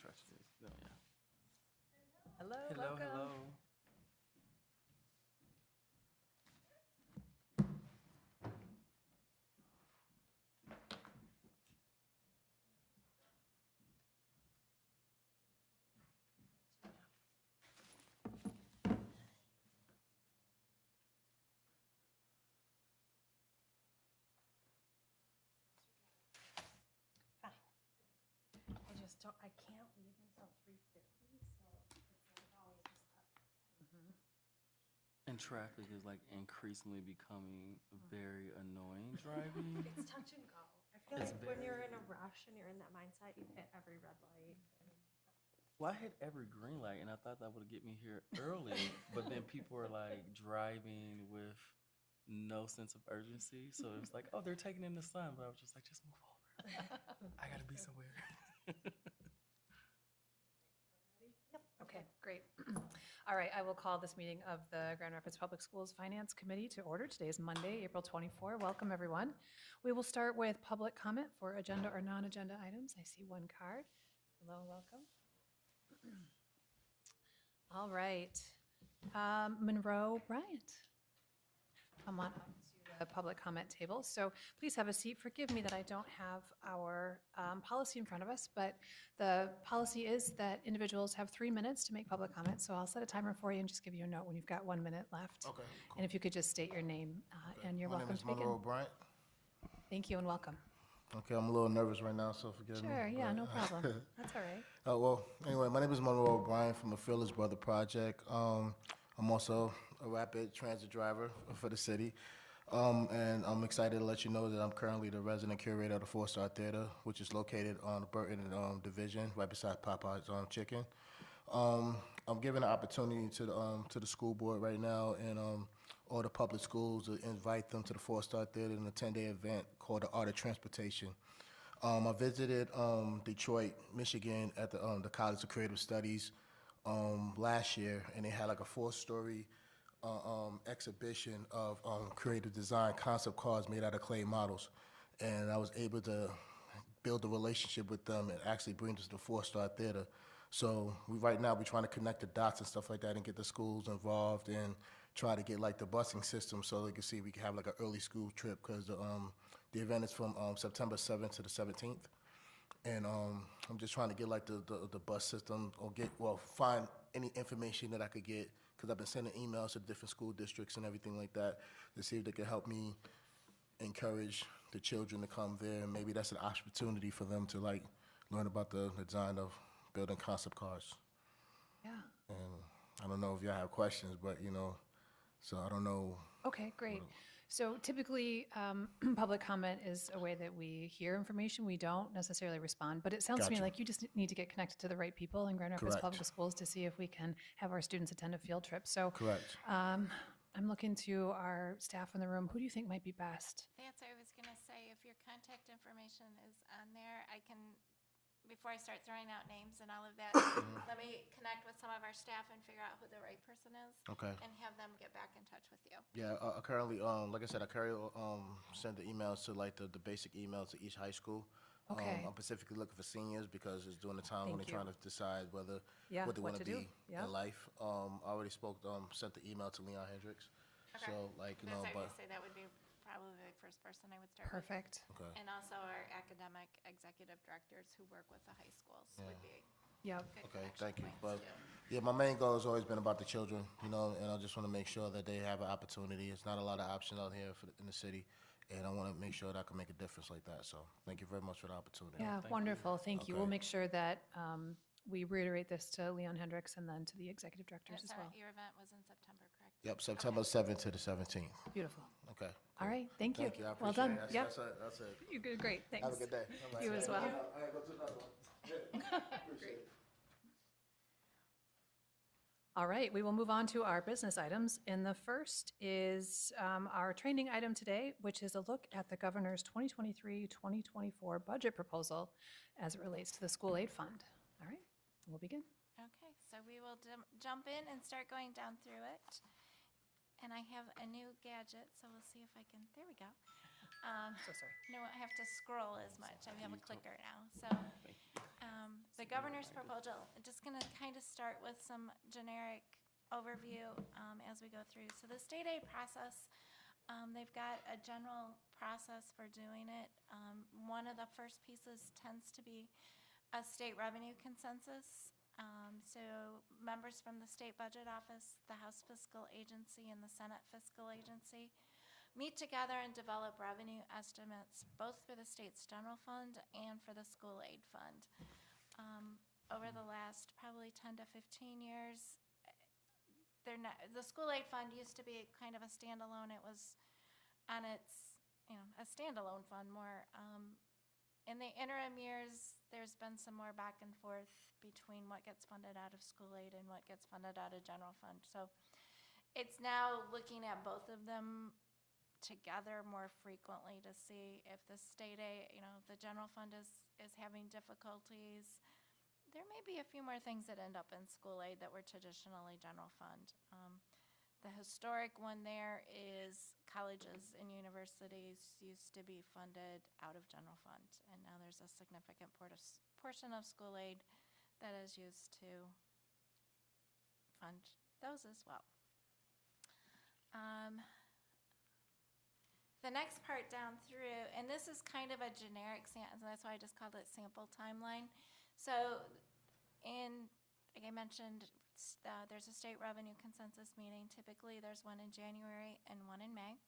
contracts. No, yeah. Hello, Hello, welcome. hello. Fine. I can't leave until 3:50, so it's like always just tough. And traffic is like increasingly becoming very annoying driving. It's touch and go. I feel It's like when very- you're in a rush and you're in that mindset, you hit every red light. Well, I hit every green light, and I thought that would get me here early, but then people are like driving with no sense of urgency. So it was like, oh, they're taking in the sun, but I was just like, just move over. I gotta be somewhere. Yep. Okay, great. All right, I will call this meeting of the Grand Rapids Public Schools Finance Committee to order. Today is Monday, April 24. Welcome, everyone. We will start with public comment for agenda or non-agenda items. I see one card. Hello, welcome. All right. Monroe Bryant. Come on up to the public comment table. So please have a seat. Forgive me that I don't have our policy in front of us, but the policy is that individuals have 3 minutes to make public comment. So I'll set a timer for you and just give you a note when you've got 1 minute left. Okay, cool. And if you could just state your name and you're My name welcome is to begin. Monroe Bryant. Thank you and welcome. Okay, I'm a little nervous right now, so forgive me. Sure, yeah, but- no problem. That's all right. Well, anyway, my name is Monroe Bryant from the Fearless Brother Project. I'm also a rapid transit driver for the city. And I'm excited to let you know that I'm currently the resident curator of the 4-Star Theater, which is located on the Burton Division, right beside Popeye's Chicken. I'm giving an opportunity to the school board right now and all the public schools to invite them to the 4-Star Theater in a 10-day event called the Art of Transportation. I visited Detroit, Michigan at the College of Creative Studies last year, and they had like a 4-story exhibition of creative design concept cars made out of clay models. And I was able to build a relationship with them and actually bring them to the 4-Star Theater. So right now we're trying to connect the dots and stuff like that and get the schools involved and try to get like the busing system so they can see we can have like an early school trip because the event is from September 7th to the 17th. And I'm just trying to get like the bus system or find any information that I could get because I've been sending emails to different school districts and everything like that to see if they could help me encourage the children to come there. And maybe that's an opportunity for them to like learn about the design of building concept cars. Yeah. And I don't know if y'all have questions, but so I don't know. Okay, great. So typically, public comment is a way that we hear information. We don't necessarily respond, but it sounds to me Gotcha. like you just need to get connected to the right people in Grand Rapids Correct. Public Schools to see if we can have our students attend a field trip. So Correct. I'm looking to our staff in the room. Who do you think might be best? That's what I was going to say. If your contact information is on there, I can, before I start throwing out names and all of that, let me connect with some of our staff and figure out who the right person is. Okay. And have them get back in touch with you. Yeah, I currently, like I said, I currently send the emails to like the basic emails to each high school. Okay. I'm specifically looking for seniors because it's during the time when Thank they're you. trying to decide whether Yeah, what they what want to to do. be Yeah. in life. I already sent the email to Leon Hendricks. Okay. So like That's what I was going to say. That would be probably the first person I would start with. Perfect. Okay. And also our academic executive directors who work with the high schools would be Yep. good Okay, connection thank you. points, But too. yeah, my main goal has always been about the children, and I just want to make sure that they have an opportunity. It's not a lot of options out here in the city, and I want to make sure that I can make a difference like that. So thank you very much for the opportunity. Yeah, wonderful. Thank you. We'll Okay. make sure that we reiterate this to Leon Hendricks and then to the executive And directors as so well. your event was in September, correct? Yep, September 7th to the 17th. Beautiful. Okay. All right, thank you. Thank you. I Well appreciate done. it. Yep. That's it. You did great. Thanks. Have a good day. You as well. I gotta go to another one. Appreciate it. All right, we will move on to our business items. And the first is our training item today, which is a look at the governor's 2023-2024 budget proposal as it relates to the school aid fund. All right, we'll begin. Okay, so we will jump in and start going down through it. And I have a new gadget, so we'll see if I can, there we go. So sorry. No, I have to scroll as much. I have a clicker now. So the governor's proposal, I'm just going to kind of start with some generic overview as we go through. So the state aid process, they've got a general process for doing it. One of the first pieces tends to be a state revenue consensus. So members from the state budget office, the House Fiscal Agency, and the Senate Fiscal Agency meet together and develop revenue estimates both for the state's general fund and for the school aid fund. Over the last probably 10 to 15 years, the school aid fund used to be kind of a standalone. It was on its, a standalone fund more. In the interim years, there's been some more back and forth between what gets funded out of school aid and what gets funded out of general fund. So it's now looking at both of them together more frequently to see if the state aid, the general fund is having difficulties. There may be a few more things that end up in school aid that were traditionally general fund. The historic one there is colleges and universities used to be funded out of general fund, and now there's a significant portion of school aid that is used to fund those as well. The next part down through, and this is kind of a generic sample, that's why I just called it sample timeline. So like I mentioned, there's a state revenue consensus meeting. Typically, there's one in January and one in May.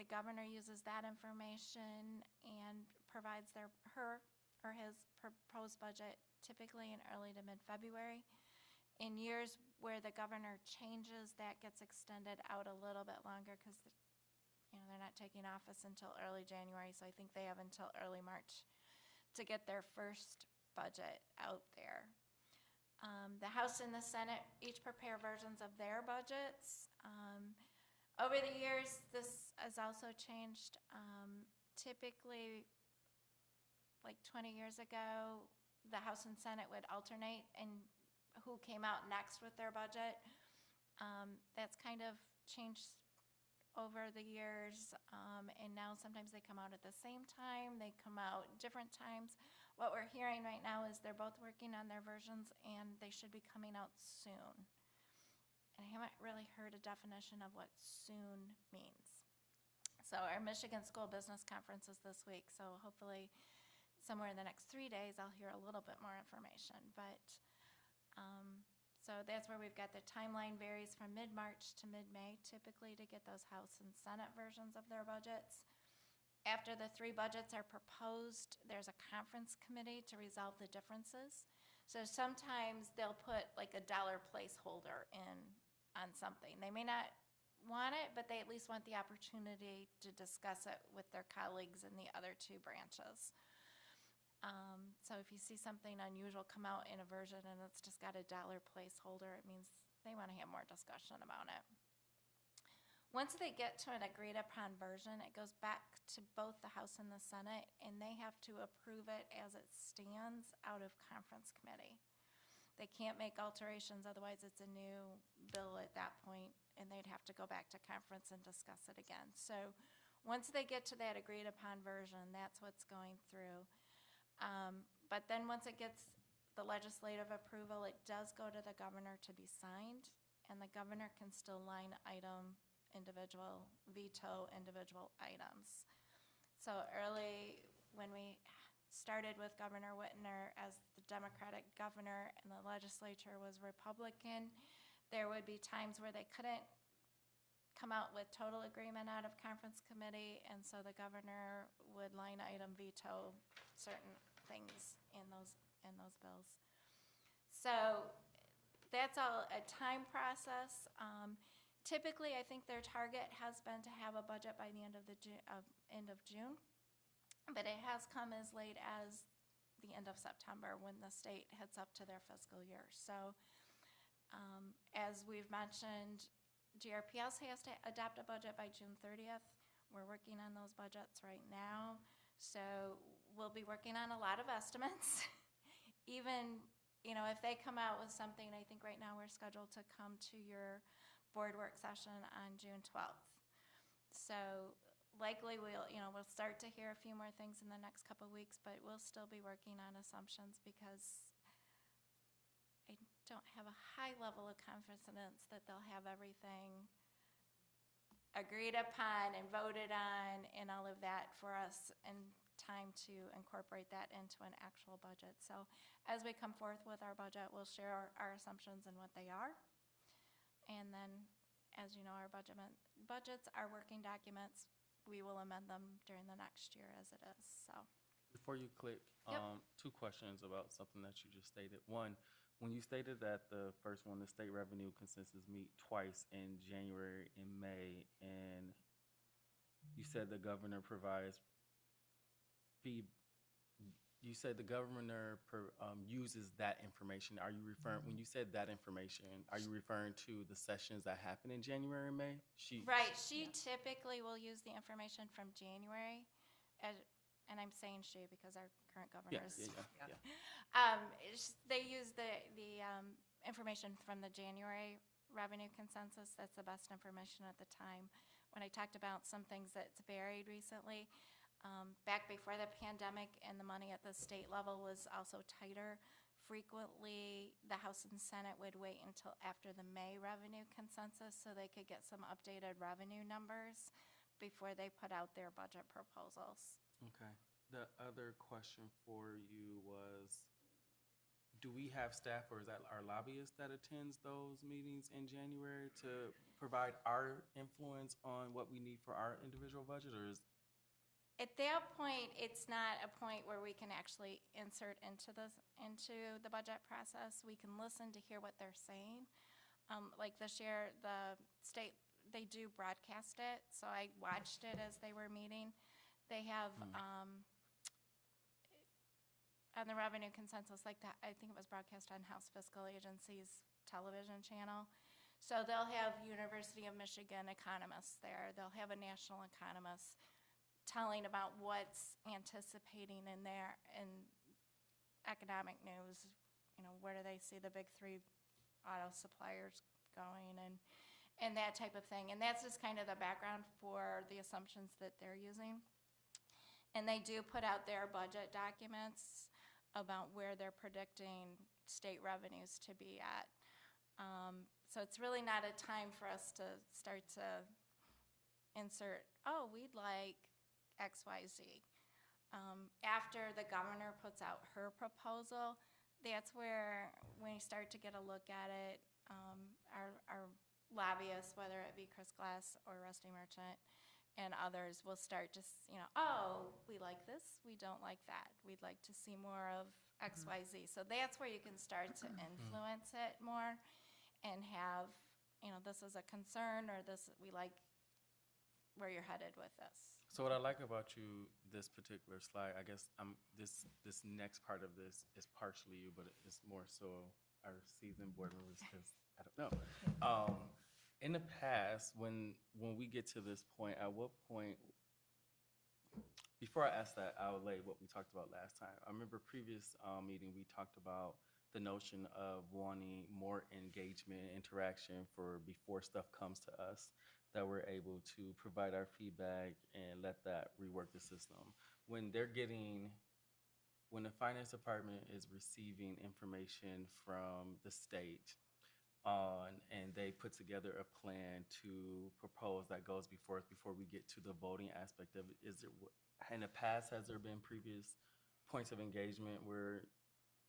The governor uses that information and provides her or his proposed budget typically in early to mid-February. In years where the governor changes, that gets extended out a little bit longer because they're not taking office until early January, so I think they have until early March to get their first budget out there. The House and the Senate each prepare versions of their budgets. Over the years, this has also changed. Typically, like 20 years ago, the House and Senate would alternate and who came out next with their budget. That's kind of changed over the years, and now sometimes they come out at the same time, they come out different times. What we're hearing right now is they're both working on their versions and they should be coming out soon. And I haven't really heard a definition of what soon means. So our Michigan School Business Conference is this week, so hopefully somewhere in the next 3 days I'll hear a little bit more information. But so that's where we've got the timeline varies from mid-March to mid-May typically to get those House and Senate versions of their budgets. After the 3 budgets are proposed, there's a conference committee to resolve the differences. So sometimes they'll put like a dollar placeholder in on something. They may not want it, but they at least want the opportunity to discuss it with their colleagues in the other 2 branches. So if you see something unusual come out in a version and it's just got a dollar placeholder, it means they want to have more discussion about it. Once they get to an agreed upon version, it goes back to both the House and the Senate, and they have to approve it as it stands out of conference committee. They can't make alterations, otherwise it's a new bill at that point, and they'd have to go back to conference and discuss it again. So once they get to that agreed upon version, that's what's going through. But then once it gets the legislative approval, it does go to the governor to be signed, and the governor can still line item veto individual items. So early when we started with Governor Whitner as the Democratic governor and the legislature was Republican, there would be times where they couldn't come out with total agreement out of conference committee, and so the governor would line item veto certain things in those bills. So that's all a time process. Typically, I think their target has been to have a budget by the end of June, but it has come as late as the end of September when the state heads up to their fiscal year. So as we've mentioned, GRPS has to adopt a budget by June 30th. We're working on those budgets right now. So we'll be working on a lot of estimates. Even, if they come out with something, I think right now we're scheduled to come to your board work session on June 12th. So likely we'll start to hear a few more things in the next couple of weeks, but we'll still be working on assumptions because I don't have a high level of confidence that they'll have everything agreed upon and voted on and all of that for us in time to incorporate that into an actual budget. So as we come forth with our budget, we'll share our assumptions and what they are. And then, as you know, our budgets are working documents. We will amend them during the next year as it is, so. Before you click, Yep. 2 questions about something that you just stated. One, when you stated that the first one, the state revenue consensus meet twice in January and May, and you said the governor provides fee. You said the governor uses that information. Are you referring, when you said that information, are you referring to the sessions that happen in January and May? Right, she typically will use the information from January, and I'm saying she because our current governor is. They use the information from the January revenue consensus. That's the best information at the time. When I talked about some things that's varied recently, back before the pandemic and the money at the state level was also tighter, frequently the House and Senate would wait until after the May revenue consensus so they could get some updated revenue numbers before they put out their budget proposals. Okay. The other question for you was, do we have staff, or is that our lobbyist that attends those meetings in January to provide our influence on what we need for our individual budget, or is? At that point, it's not a point where we can actually insert into the budget process. We can listen to hear what they're saying. Like this year, the state, they do broadcast it, so I watched it as they were meeting. They have, on the revenue consensus, like that, I think it was broadcast on House Fiscal Agency's television channel. So they'll have University of Michigan economists there. They'll have a national economist telling about what's anticipating in there in economic news. Where do they see the big 3 auto suppliers going and that type of thing. And that's just kind of the background for the assumptions that they're using. And they do put out their budget documents about where they're predicting state revenues to be at. So it's really not a time for us to start to insert, oh, we'd like XYZ. After the governor puts out her proposal, that's where when you start to get a look at it, our lobbyists, whether it be Chris Glass or Rusty Merchant and others, will start to, oh, we like this, we don't like that. We'd like to see more of XYZ. So that's where you can start to influence it more and have, this is a concern, or this, we like where you're headed with this. So what I like about you, this particular slide, I guess this next part of this is partially you, but it's more so our seasoned board members, because I don't know. In the past, when we get to this point, at what point, before I ask that, I'll lay what we talked about last time. I remember previous meeting, we talked about the notion of wanting more engagement, interaction for before stuff comes to us, that we're able to provide our feedback and let that rework the system. When the finance department is receiving information from the state and they put together a plan to propose that goes before us, before we get to the voting aspect of it, in the past, has there been previous points of engagement where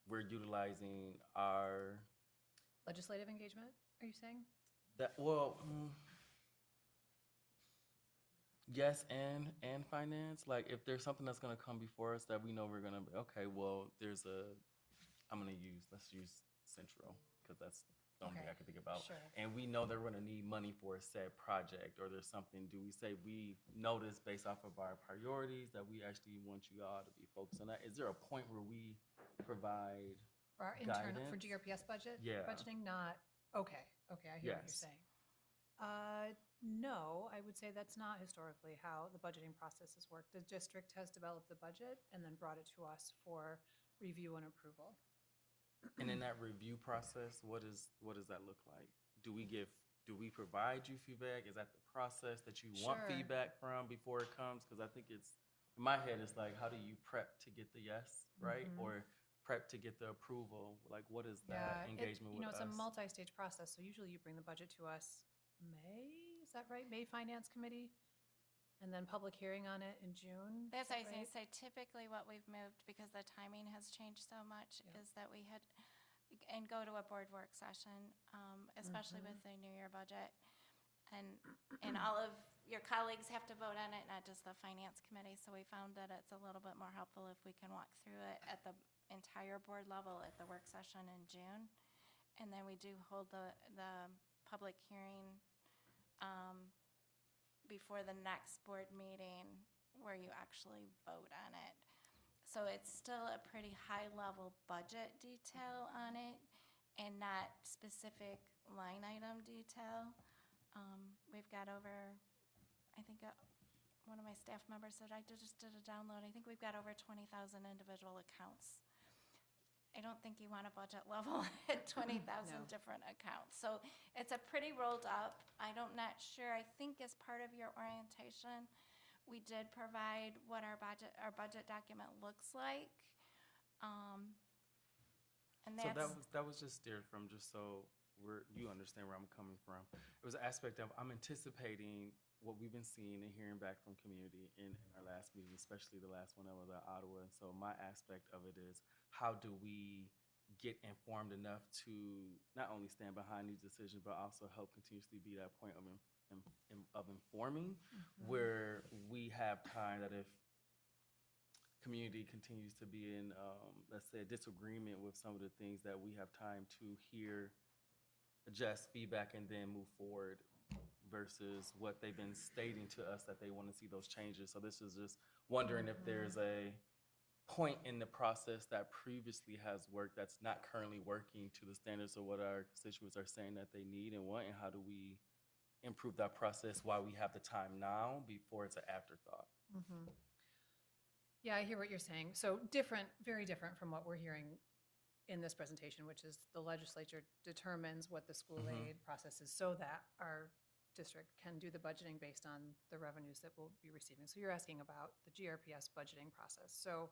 we're utilizing our Legislative engagement, are you saying? Yes, and finance. Like, if there's something that's gonna come before us that we know we're gonna be, okay, well, let's use Central, because that's the only thing I can think about. Sure. And we know that we're gonna need money for a said project, or there's something, do we say we notice based off of our priorities that we actually want you all to be focused on that? Is there a point where we provide For our internal, for guidance? GRPS Yeah. budgeting, not, okay, I hear what you're Yes. saying. No, I would say that's not historically how the budgeting process has worked. The district has developed the budget and then brought it to us for review and approval. And in that review process, what does that look like? Do we provide you feedback? Is that the process that you want Sure. feedback from before it comes? Because I think it's, in my head, it's like, how do you prep to get the yes, right? Mhm. Or prep to get the approval? Like, what is Yeah, that engagement with it's us? a multi-stage process, so usually you bring the budget to us May, is that right? May Finance Committee? And then public hearing on it in June? That's is what I that was gonna right? say, typically what we've moved, because the timing has changed so much, Yep. is that we had, and go to a board work session, especially with the new year budget. And all of your colleagues have to vote on it, not just the finance committee, so we found that it's a little bit more helpful if we can walk through it at the entire board level at the work session in June. And then we do hold the public hearing, before the next board meeting where you actually vote on it. So it's still a pretty high-level budget detail on it and not specific line item detail. We've got over, I think, one of my staff members said, I just did a download. I think we've got over 20,000 individual accounts. I don't think you want a budget level at 20,000 No. different accounts. So it's a pretty rolled up. Not sure. I think as part of your orientation, we did provide what our budget document looks like. And So that's, that was just steered from, just so you understand where I'm coming from. It was an aspect of, I'm anticipating what we've been seeing and hearing back from community in our last meeting, especially the last one that was at Ottawa. And so my aspect of it is, how do we get informed enough to not only stand behind these decisions, but also help continuously be that point of informing, where we have time that if community continues to be in, let's say, a disagreement with some of the things, that we have time to hear, adjust feedback, and then move forward, versus what they've been stating to us that they want to see those changes. So this is just wondering if there's a point in the process that previously has worked that's not currently working to the standards of what our constituents are saying that they need and want, and how do we improve that process while we have the time now before it's an afterthought. Yeah, I hear what you're saying. So different, very different from what we're hearing in this presentation, which is the legislature determines what the school aid process is so that our district can do the budgeting based on the revenues that we'll be receiving. So you're asking about the GRPS budgeting process. So,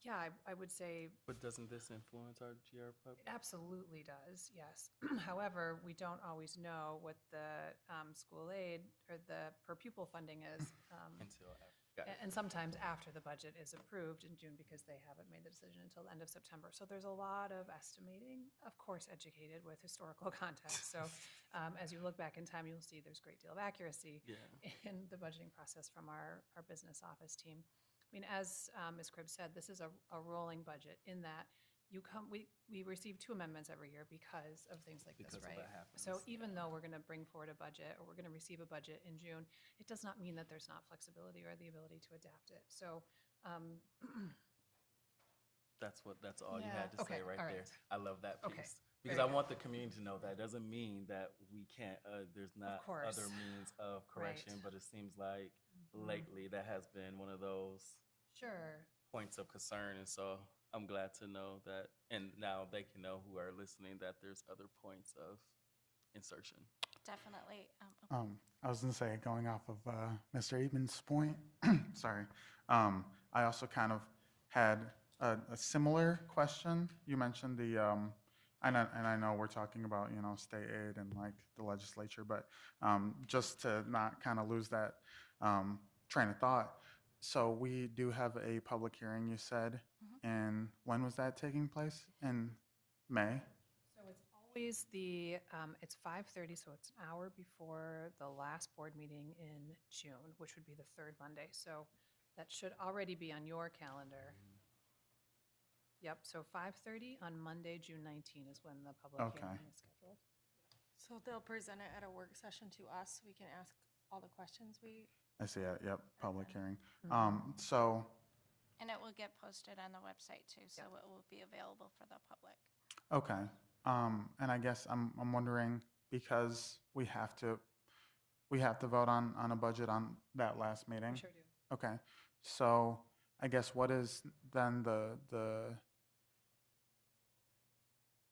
yeah, I would say But doesn't this influence our GRPS? it absolutely does, yes. However, we don't always know what the school aid or the per pupil funding is. Until after. Got it. And sometimes after the budget is approved in June, because they haven't made the decision until the end of September. So there's a lot of estimating, of course, educated with historical context. So as you look back in time, you'll see there's a great deal of accuracy in the budgeting process from our business office team. I mean, as Ms. Cribb said, this is a rolling budget in that we receive 2 amendments every year because of things like Because this, of right? what happens. So even though we're going to bring forward a budget, or we're going to receive a budget in June, it does not mean that there's not flexibility or the ability to adapt it. So, That's all you Yeah. had to say Okay, right all there. right. I love that piece. Okay, Because very I want the community to know that. It doesn't mean that we can't, there's not course. other means of correction, Right. but it seems like lately that has been one of those sure. points of concern. And so I'm glad to know that, and now they can know, who are listening, that there's other points of insertion. definitely, I was going to say, going off of Mr. Eben's point, sorry, I also kind of had a similar question. You mentioned and I know we're talking about, state aid and like the legislature, but just to not kind of lose that train of thought. So we do have a public hearing, you said, and when was that taking place? In May? So it's always it's 5:30, so it's an hour before the last board meeting in June, which would be the 3rd Monday. So that should already be on your calendar. Yep, so 5:30 on Monday, June 19 is when the public Okay. hearing is scheduled. So they'll present it at a work session to us. We can ask all the questions we. I see it, yep, public hearing. Mm-hmm. and it will get posted on the website too, so it will be available for the public. Okay, and I guess I'm wondering, because we have to vote on a budget on that last meeting? We sure do. Okay, so I guess what is then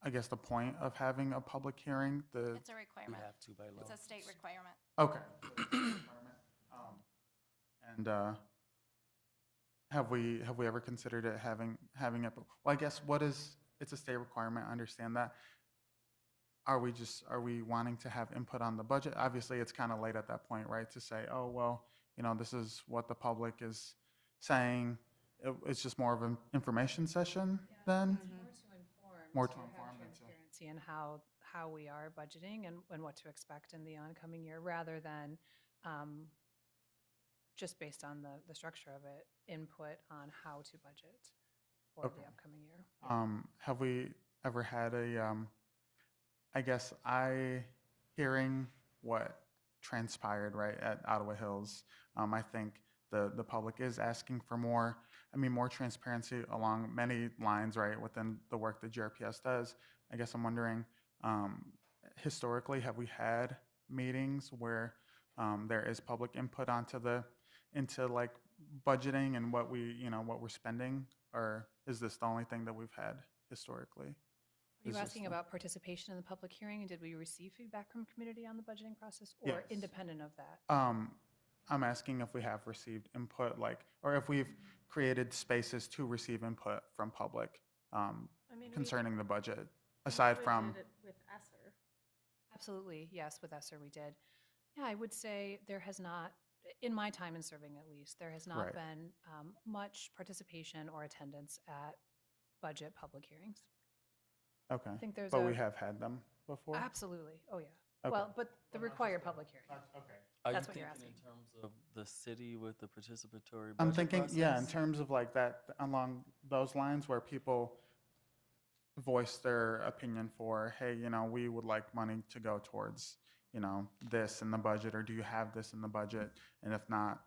I guess, the point of having a public hearing? It's a We requirement. have to by law. It's a state requirement. Okay. Um, And have we ever considered it having it? Well, I guess it's a state requirement. I understand that. Are we wanting to have input on the budget? Obviously, it's kind of late at that point, right? To say, oh, well, this is what the public is saying. It's just more of an information session then? More to inform than to. Transparency in how we are budgeting and what to expect in the oncoming year, rather than just based on the structure of it, input on how to budget for Okay. the upcoming year. Have we ever had I guess hearing what transpired, right, at Ottawa Hills, I think the public is asking for more, more transparency along many lines, right, within the work that GRPS does. I guess I'm wondering, historically, have we had meetings where there is public input into like budgeting and what we're spending, or is this the only thing that we've had historically? Are you Is this asking the- about participation in the public hearing, and did we receive feedback from community on the budgeting process, or Yes. independent of that? I'm asking if we have received input, or if we've created spaces to receive input from public I mean, concerning the budget, aside from. did it with Esser. Absolutely, yes, with ESSER we did. Yeah, I would say there has not, in my time in serving at least, there has not Right. been much participation or attendance at budget public hearings. Okay, I think there's but a. we have had them before? Absolutely, oh yeah. Okay. Well, but the required public hearing. Okay. Are That's you what you're thinking in asking. terms of the city with the participatory I'm budget thinking, yeah, in process? terms of like that, along those lines where people voice their opinion for, hey, we would like money to go towards, this in the budget, or do you have this in the budget? And if not,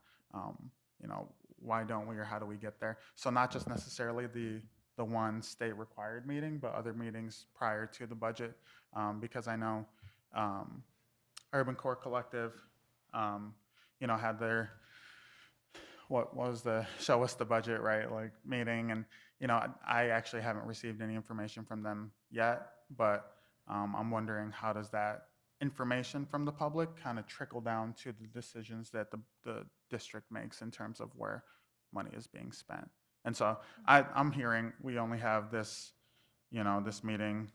why don't we, or how do we get there? So not just necessarily the one state required meeting, but other meetings prior to the budget, because I know Urban Core Collective, had their, what was the show us the budget, right, like meeting, and I actually haven't received any information from them yet, but I'm wondering, how does that information from the public kind of trickle down to the decisions that the district makes in terms of where money is being spent? And so I'm hearing we only have this, this meeting,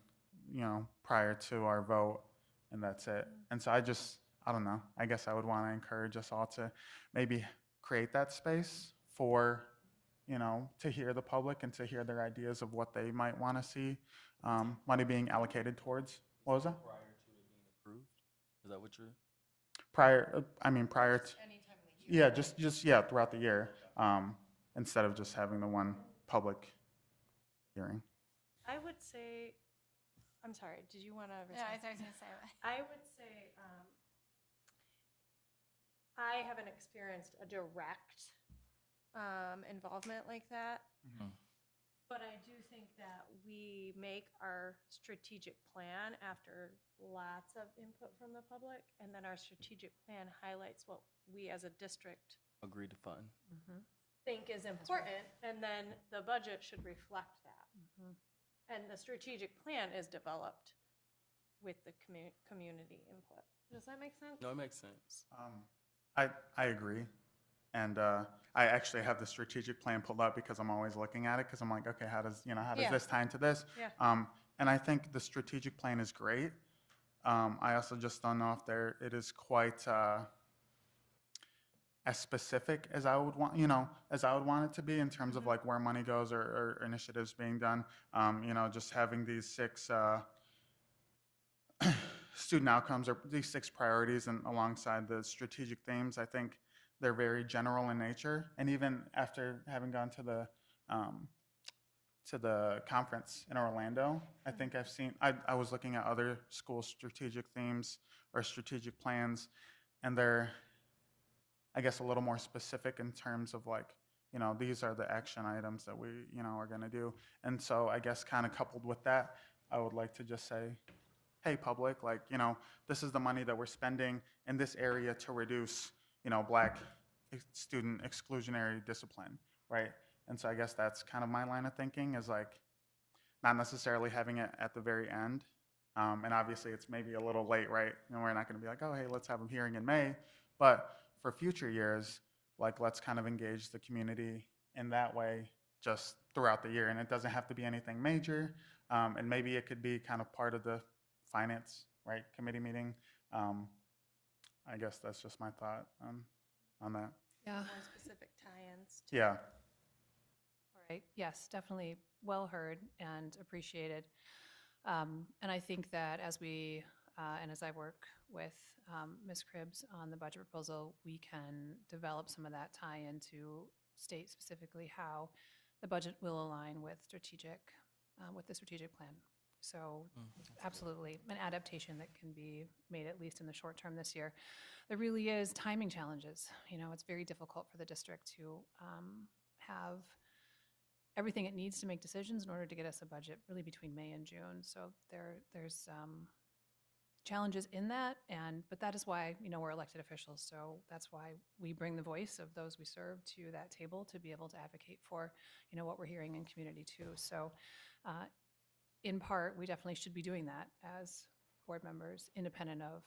prior to our vote, and that's it. And so I don't know, I guess I would want to encourage us all to maybe create that space for, to hear the public and to hear their ideas of what they might want to see money being allocated towards. What was that? Prior to it being approved? Is that what you're? Prior to, Anytime in the year. yeah, just yeah, throughout the year, instead of just having the one public hearing. I would say, I'm sorry, did you want to Yeah, I respond? was going to say, I would say, I haven't experienced a direct involvement like that, but I do think that we make our strategic plan after lots of input from the public, and then our strategic plan highlights what we as a district Agreed to fund. think is important, and then the budget should reflect that. Mhm. And the strategic plan is developed with the community input. Does that make sense? No, it makes sense. I agree. And I actually have the strategic plan pulled up because I'm always looking at it, because I'm like, okay, how does Yeah. this tie into this? Yeah. And I think the strategic plan is great. I also just don't know if it is quite as specific as I would want, it to be in terms of like where money goes, or initiatives being done. Just having these 6 student outcomes, or these 6 priorities, and alongside the strategic themes, I think they're very general in nature. And even after having gone to the conference in Orlando, I think I was looking at other school strategic themes or strategic plans, and they're, I guess, a little more specific in terms of like, these are the action items that we, are going to do. And so I guess kind of coupled with that, I would like to just say, hey, public, like, this is the money that we're spending in this area to reduce, Black student exclusionary discipline, right? And so I guess that's kind of my line of thinking, is like, not necessarily having it at the very end. And obviously, it's maybe a little late, right? And we're not going to be like, oh, hey, let's have a hearing in May. But for future years, like, let's kind of engage the community in that way just throughout the year. And it doesn't have to be anything major. And maybe it could be kind of part of the finance, right, committee meeting. I guess that's just my thought on that. Yeah. More specific tie-ins. to- Yeah. All right, yes, definitely well heard and appreciated. And I think that as we, and as I work with Ms. Cribbs on the budget proposal, we can develop some of that tie-in to state specifically how the budget will align with the strategic plan. So absolutely, an adaptation that can be made at least in the short term this year. There really is timing challenges. You know, it's very difficult for the district to have everything it needs to make decisions in order to get us a budget really between May and June. So there's challenges in that, but that is why, you know, we're elected officials. So that's why we bring the voice of those we serve to that table to be able to advocate for, you know, what we're hearing in community too. So in part, we definitely should be doing that as board members, independent of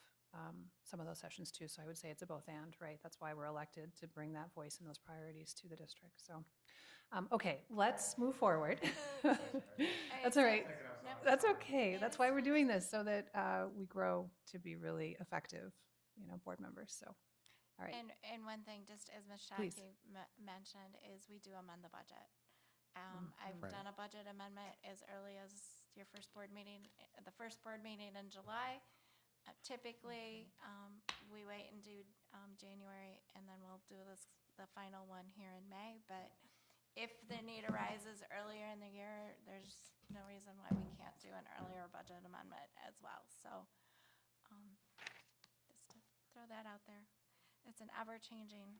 some of those sessions too. So I would say it's a both and, right? That's why we're elected, to bring that voice and those priorities to the district. So, okay, let's move forward. That's all right. No. That's okay. That's why we're doing this, so that we grow to be really effective, you know, board members. So, all right. And one thing, just as Ms. Please. Shockey mentioned, is we do amend the budget. I've Right. done a budget amendment as early as your first board meeting, the first board meeting in July. Typically, we wait and do January, and then we'll do the final one here in May. But if the need arises earlier in the year, there's no reason why we can't do an earlier budget amendment as well. So just to throw that out there. It's an ever-changing,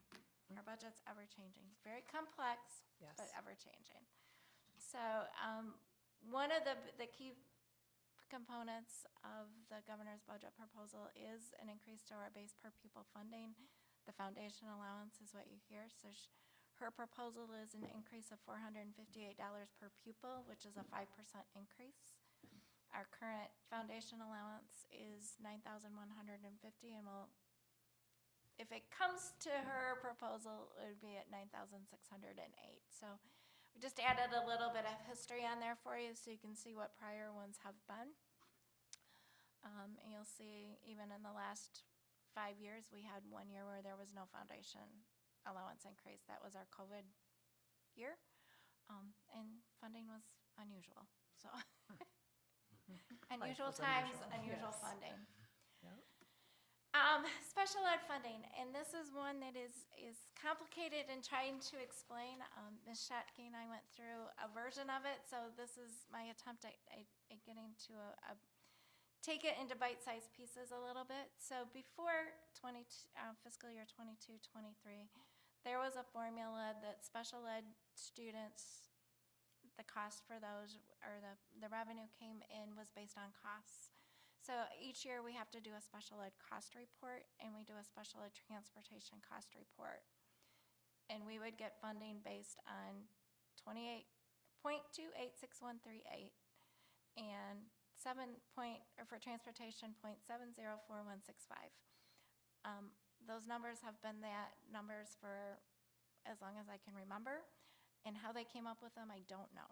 our budget's ever-changing. Very complex, Yes. but ever-changing. So one of the key components of the governor's budget proposal is an increase to our base per pupil funding. The foundation allowance is what you hear. So her proposal is an increase of $458 per pupil, which is a 5% increase. Our current foundation allowance is $9,150, and if it comes to her proposal, it would be at $9,608. So we just added a little bit of history on there for you so you can see what prior ones have been. And you'll see even in the last 5 years, we had 1 year where there was no foundation allowance increase. That was our COVID year. And funding was unusual. So unusual was times, unusual, unusual yes. funding. Yep. Special ed funding, and this is one that is complicated in trying to explain. Ms. Schottky and I went through a version of it, so this is my attempt at getting to take it into bite-sized pieces a little bit. So before fiscal year 22-23, there was a formula that special ed students, the cost for those, or the revenue came in was based on costs. So each year we have to do a special ed cost report, and we do a special ed transportation cost report. And we would get funding based on 28.286138 and for transportation 0.704165. Those numbers have been numbers for as long as I can remember, and how they came up with them, I don't know.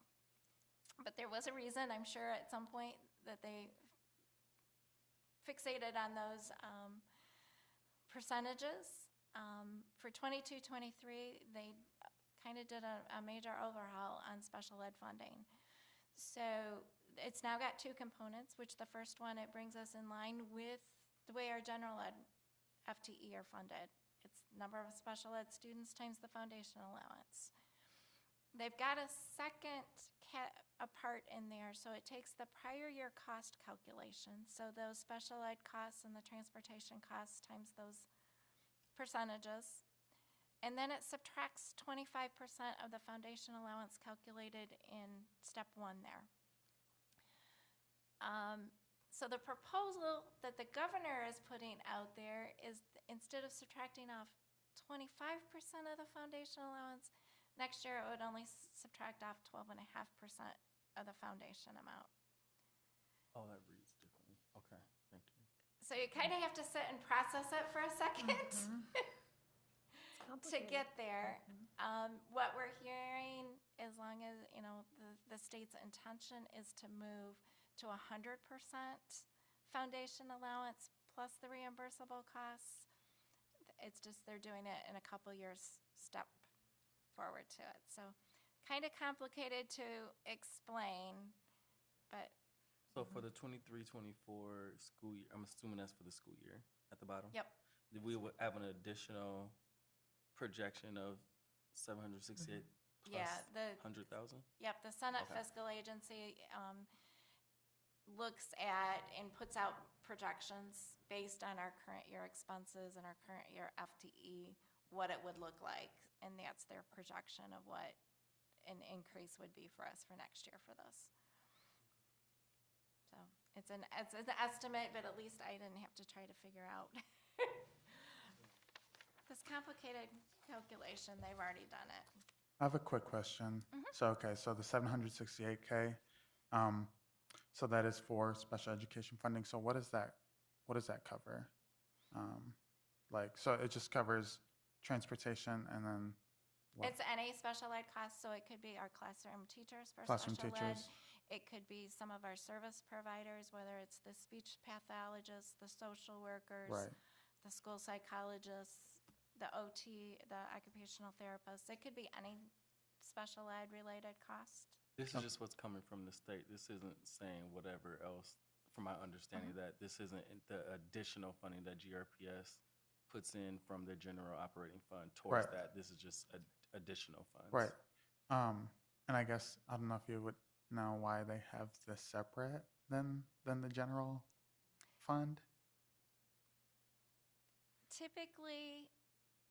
But there was a reason, I'm sure, at some point that they fixated on those percentages. For 22-23, they kind of did a major overhaul on special ed funding. So it's now got two components, which the first one, it brings us in line with the way our general ed FTE are funded. It's number of special ed students times the foundation allowance. They've got a second part in there, so it takes the prior year cost calculation, so those special ed costs and the transportation costs times those percentages, and then it subtracts 25% of the foundation allowance calculated in step one there. So the proposal that the governor is putting out there is, instead of subtracting off 25% of the foundation allowance, next year it would only subtract off 12.5% of the foundation amount. Oh, that reads differently. Okay, thank you. So you kind of have to sit and process it for a second It's to complicated. get there. What we're hearing, as long as, the state's intention is to move to 100% foundation allowance plus the reimbursable costs. It's just they're doing it in a couple years step forward to it. So kind of complicated to explain, but So for the 23-24 school year, I'm assuming that's for the school year at the bottom? yep. We would have an additional projection of 768 plus Yeah, 100,000? Yep, the Senate Okay. Fiscal Agency looks at and puts out projections based on our current year expenses and our current year FTE, what it would look like. And that's their projection of what an increase would be for us for next year for this. So it's an estimate, but at least I didn't have to try to figure out this complicated calculation. They've already done it. I have a quick question. So, okay, so the 768K, so that is for special education funding. So what does that cover? So it just covers transportation and then what? It's any special ed cost, so it could be our classroom teachers for Classroom special ed. teachers. It could be some of our service providers, whether it's the speech pathologists, the social workers, Right. the school psychologists, the OT, the occupational therapists. It could be any special ed related cost. This is just what's coming from the state. This isn't saying whatever else, from my understanding, that this isn't the additional funding that GRPS puts in from the general operating fund towards Right. that. This is just additional funds. Right. And I guess, I don't know if you would know why they have this separate than the general fund? Typically,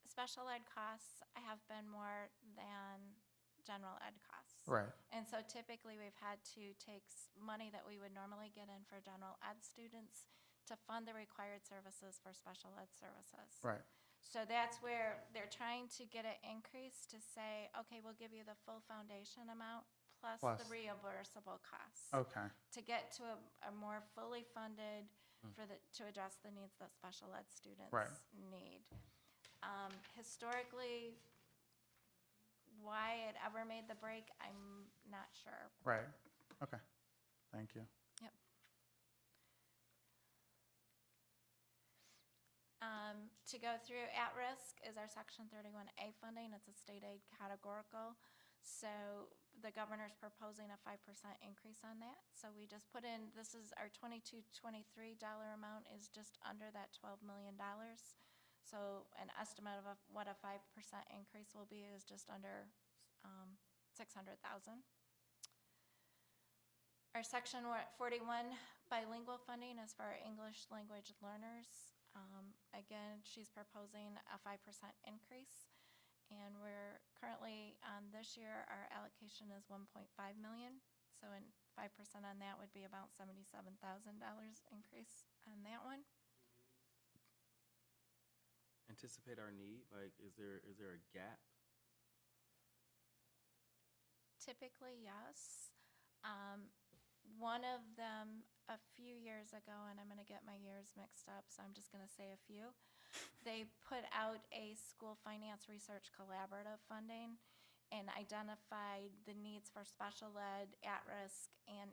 special ed costs have been more than general ed costs. Right. And so typically, we've had to take money that we would normally get in for general ed students to fund the required services for special ed services. Right. So that's where they're trying to get it increased to say, okay, we'll give you the full foundation amount plus Plus. the reimbursable costs. Okay. To get to a more fully funded to address the needs that special ed students Right. need. Historically, why it ever made the break, I'm not sure. Right. Okay. Thank you. Yep. To go through at-risk is our Section 31A funding. It's a state aid categorical. So the governor's proposing a 5% increase on that. So we just put in, this is our 22-23 dollar amount is just under that $12 million. So an estimate of what a 5% increase will be is just under $600,000. Our Section 41 bilingual funding is for our English language learners. Again, she's proposing a 5% increase. And we're currently, on this year, our allocation is $1.5 million. So 5% on that would be about $77,000 increase on that one. Anticipate our need? Like, is there a gap? Typically, yes. One of them a few years ago, and I'm going to get my years mixed up, so I'm just going to say a few. They put out a school finance research collaborative funding and identified the needs for special ed, at-risk, and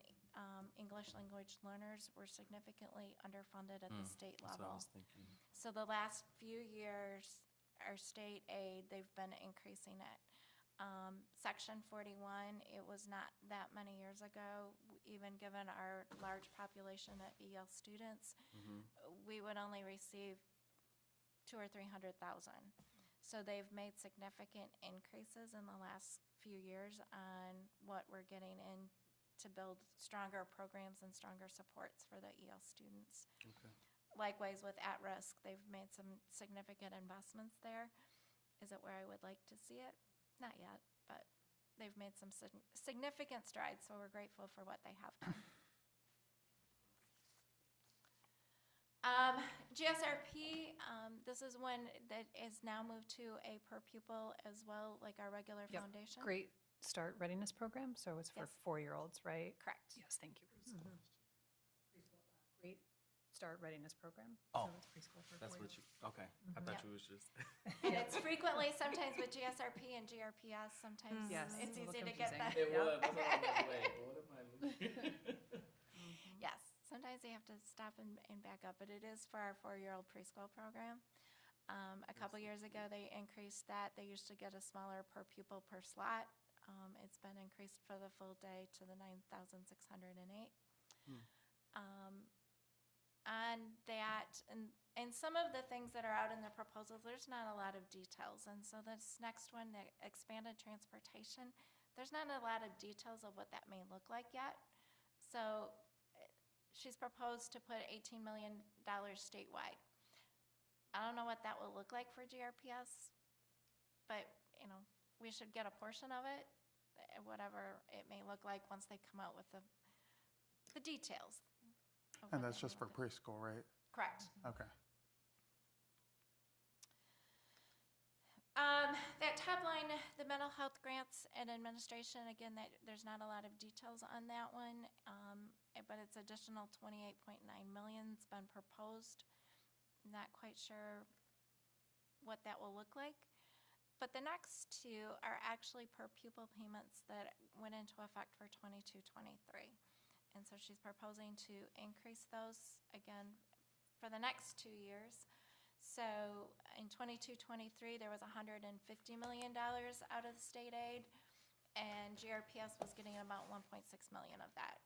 English language learners were significantly underfunded at the state That's what I level. was thinking. So the last few years, our state aid, they've been increasing it. Section 41, it was not that many years ago, even given our large population of EL students, we would only receive $200,000 or $300,000. So they've made significant increases in the last few years on what we're getting in to build stronger programs and stronger supports for the EL students. Okay. Likewise with at-risk, they've made some significant investments there. Is it where I would like to see it? Not yet, but they've made some significant strides, so we're grateful for what they have done. GSRP, this is one that is now moved to a per pupil as well, like our regular Yep. foundation. Great Start Readiness Program, so it's for Yes. 4-year-olds, right? Correct. Yes, thank you. Great Start Readiness Program. Oh, So it's preschool for That's what 4-year-olds. you, okay. I thought Yep. you was just. And it's frequently, sometimes with GSRP and GRPS, sometimes Yes, it's it's a little easy to get that. confusing. It was. That's why I was like, wait, what am I looking? Yes, sometimes you have to stop and back up, but it is for our 4-year-old preschool program. A couple years ago, they increased that. They used to get a smaller per pupil per slot. It's been increased for the full day to the 9,608. On that, and some of the things that are out in the proposals, there's not a lot of details. And so this next one, the expanded transportation, there's not a lot of details of what that may look like yet. So she's proposed to put $18 million statewide. I don't know what that will look like for GRPS, but, you know, we should get a portion of it, whatever it may look like once they come out with the details. of And what that's that may just for look like. preschool, right? Correct. Okay. That top line, the mental health grants and administration, again, there's not a lot of details on that one, but it's additional 28.9 million's been proposed. Not quite sure what that will look like. But the next two are actually per pupil payments that went into effect for 22-23. And so she's proposing to increase those again for the next 2 years. So in 22-23, there was $150 million out of the state aid, and GRPS was getting about 1.6 million of that.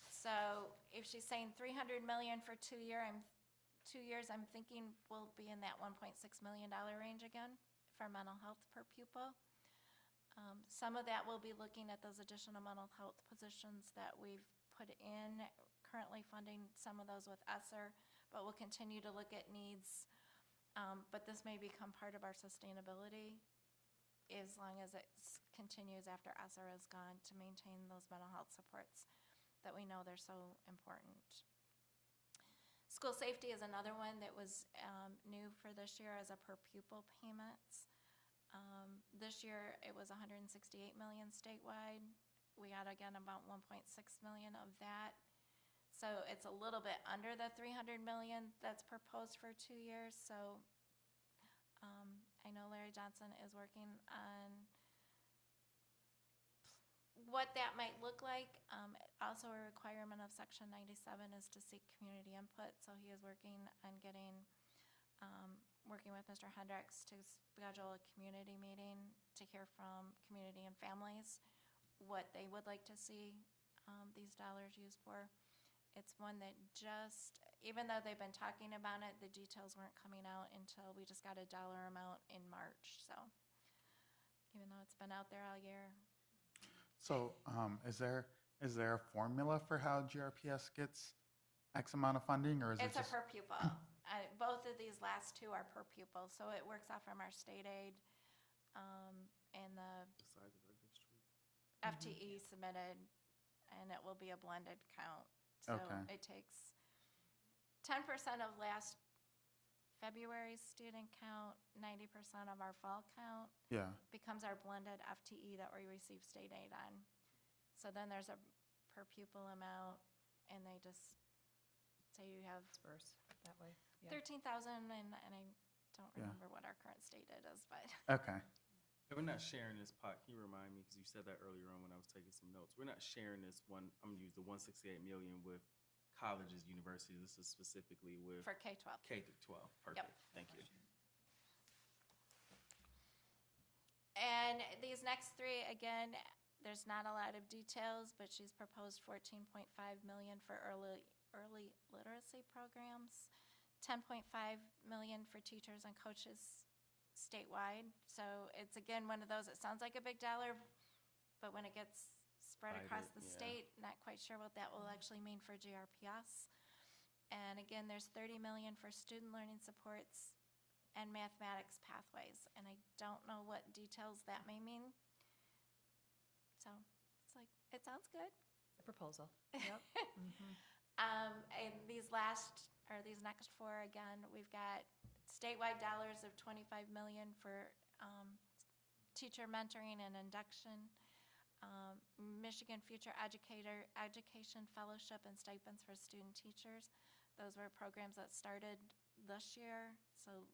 So if she's saying 300 million for 2 years, I'm thinking we'll be in that $1.6 million range again for mental health per pupil. Some of that will be looking at those additional mental health positions that we've put in, currently funding some of those with ESSER, but we'll continue to look at needs. But this may become part of our sustainability as long as it continues after ESSER is gone to maintain those mental health supports that we know they're so important. School safety is another one that was new for this year as a per pupil payments. This year it was 168 million statewide. We got again about 1.6 million of that. So it's a little bit under the 300 million that's proposed for 2 years. So I know Larry Johnson is working on what that might look like. Also a requirement of Section 97 is to seek community input. So he is working on getting, working with Mr. Hendricks to schedule a community meeting to hear from community and families what they would like to see these dollars used for. It's one that just, even though they've been talking about it, the details weren't coming out until we just got a dollar amount in March. So even though it's been out there all year. So is there a formula for how GRPS gets X amount of funding, or is It's it a just? per pupil. Both of these last two are per pupil, so it works out from our state aid and the The size of our district. FTE submitted, and it will be a blended count. So Okay. it takes 10% of last February's student count, 90% of our fall count Yeah. becomes our blended FTE that we receive state aid on. So then there's a per pupil amount, and they just say you have Disperse that way. Yeah. 13,000, and I don't Yeah. remember what our current state aid is, but Okay. And we're not sharing this pot. Can you remind me, because you said that earlier on when I was taking some notes. We're not sharing this one, I'm going to use the 168 million with colleges, universities. This is specifically with for K-12. K through 12. Perfect. Thank you. And these next three, again, there's not a lot of details, but she's proposed 14.5 million for early literacy programs, 10.5 million for teachers and coaches statewide. So it's, again, one of those, it sounds like a big dollar, but when it gets spread across the state, not quite sure what that will actually mean for GRPS. And again, there's 30 million for student learning supports and mathematics pathways. And I don't know what details that may mean. So it's like, it sounds good. The proposal. Yep. And these next four, again, we've got statewide dollars of 25 million for teacher mentoring and induction. Michigan Future Education Fellowship and stipends for student teachers. Those were programs that started this year, so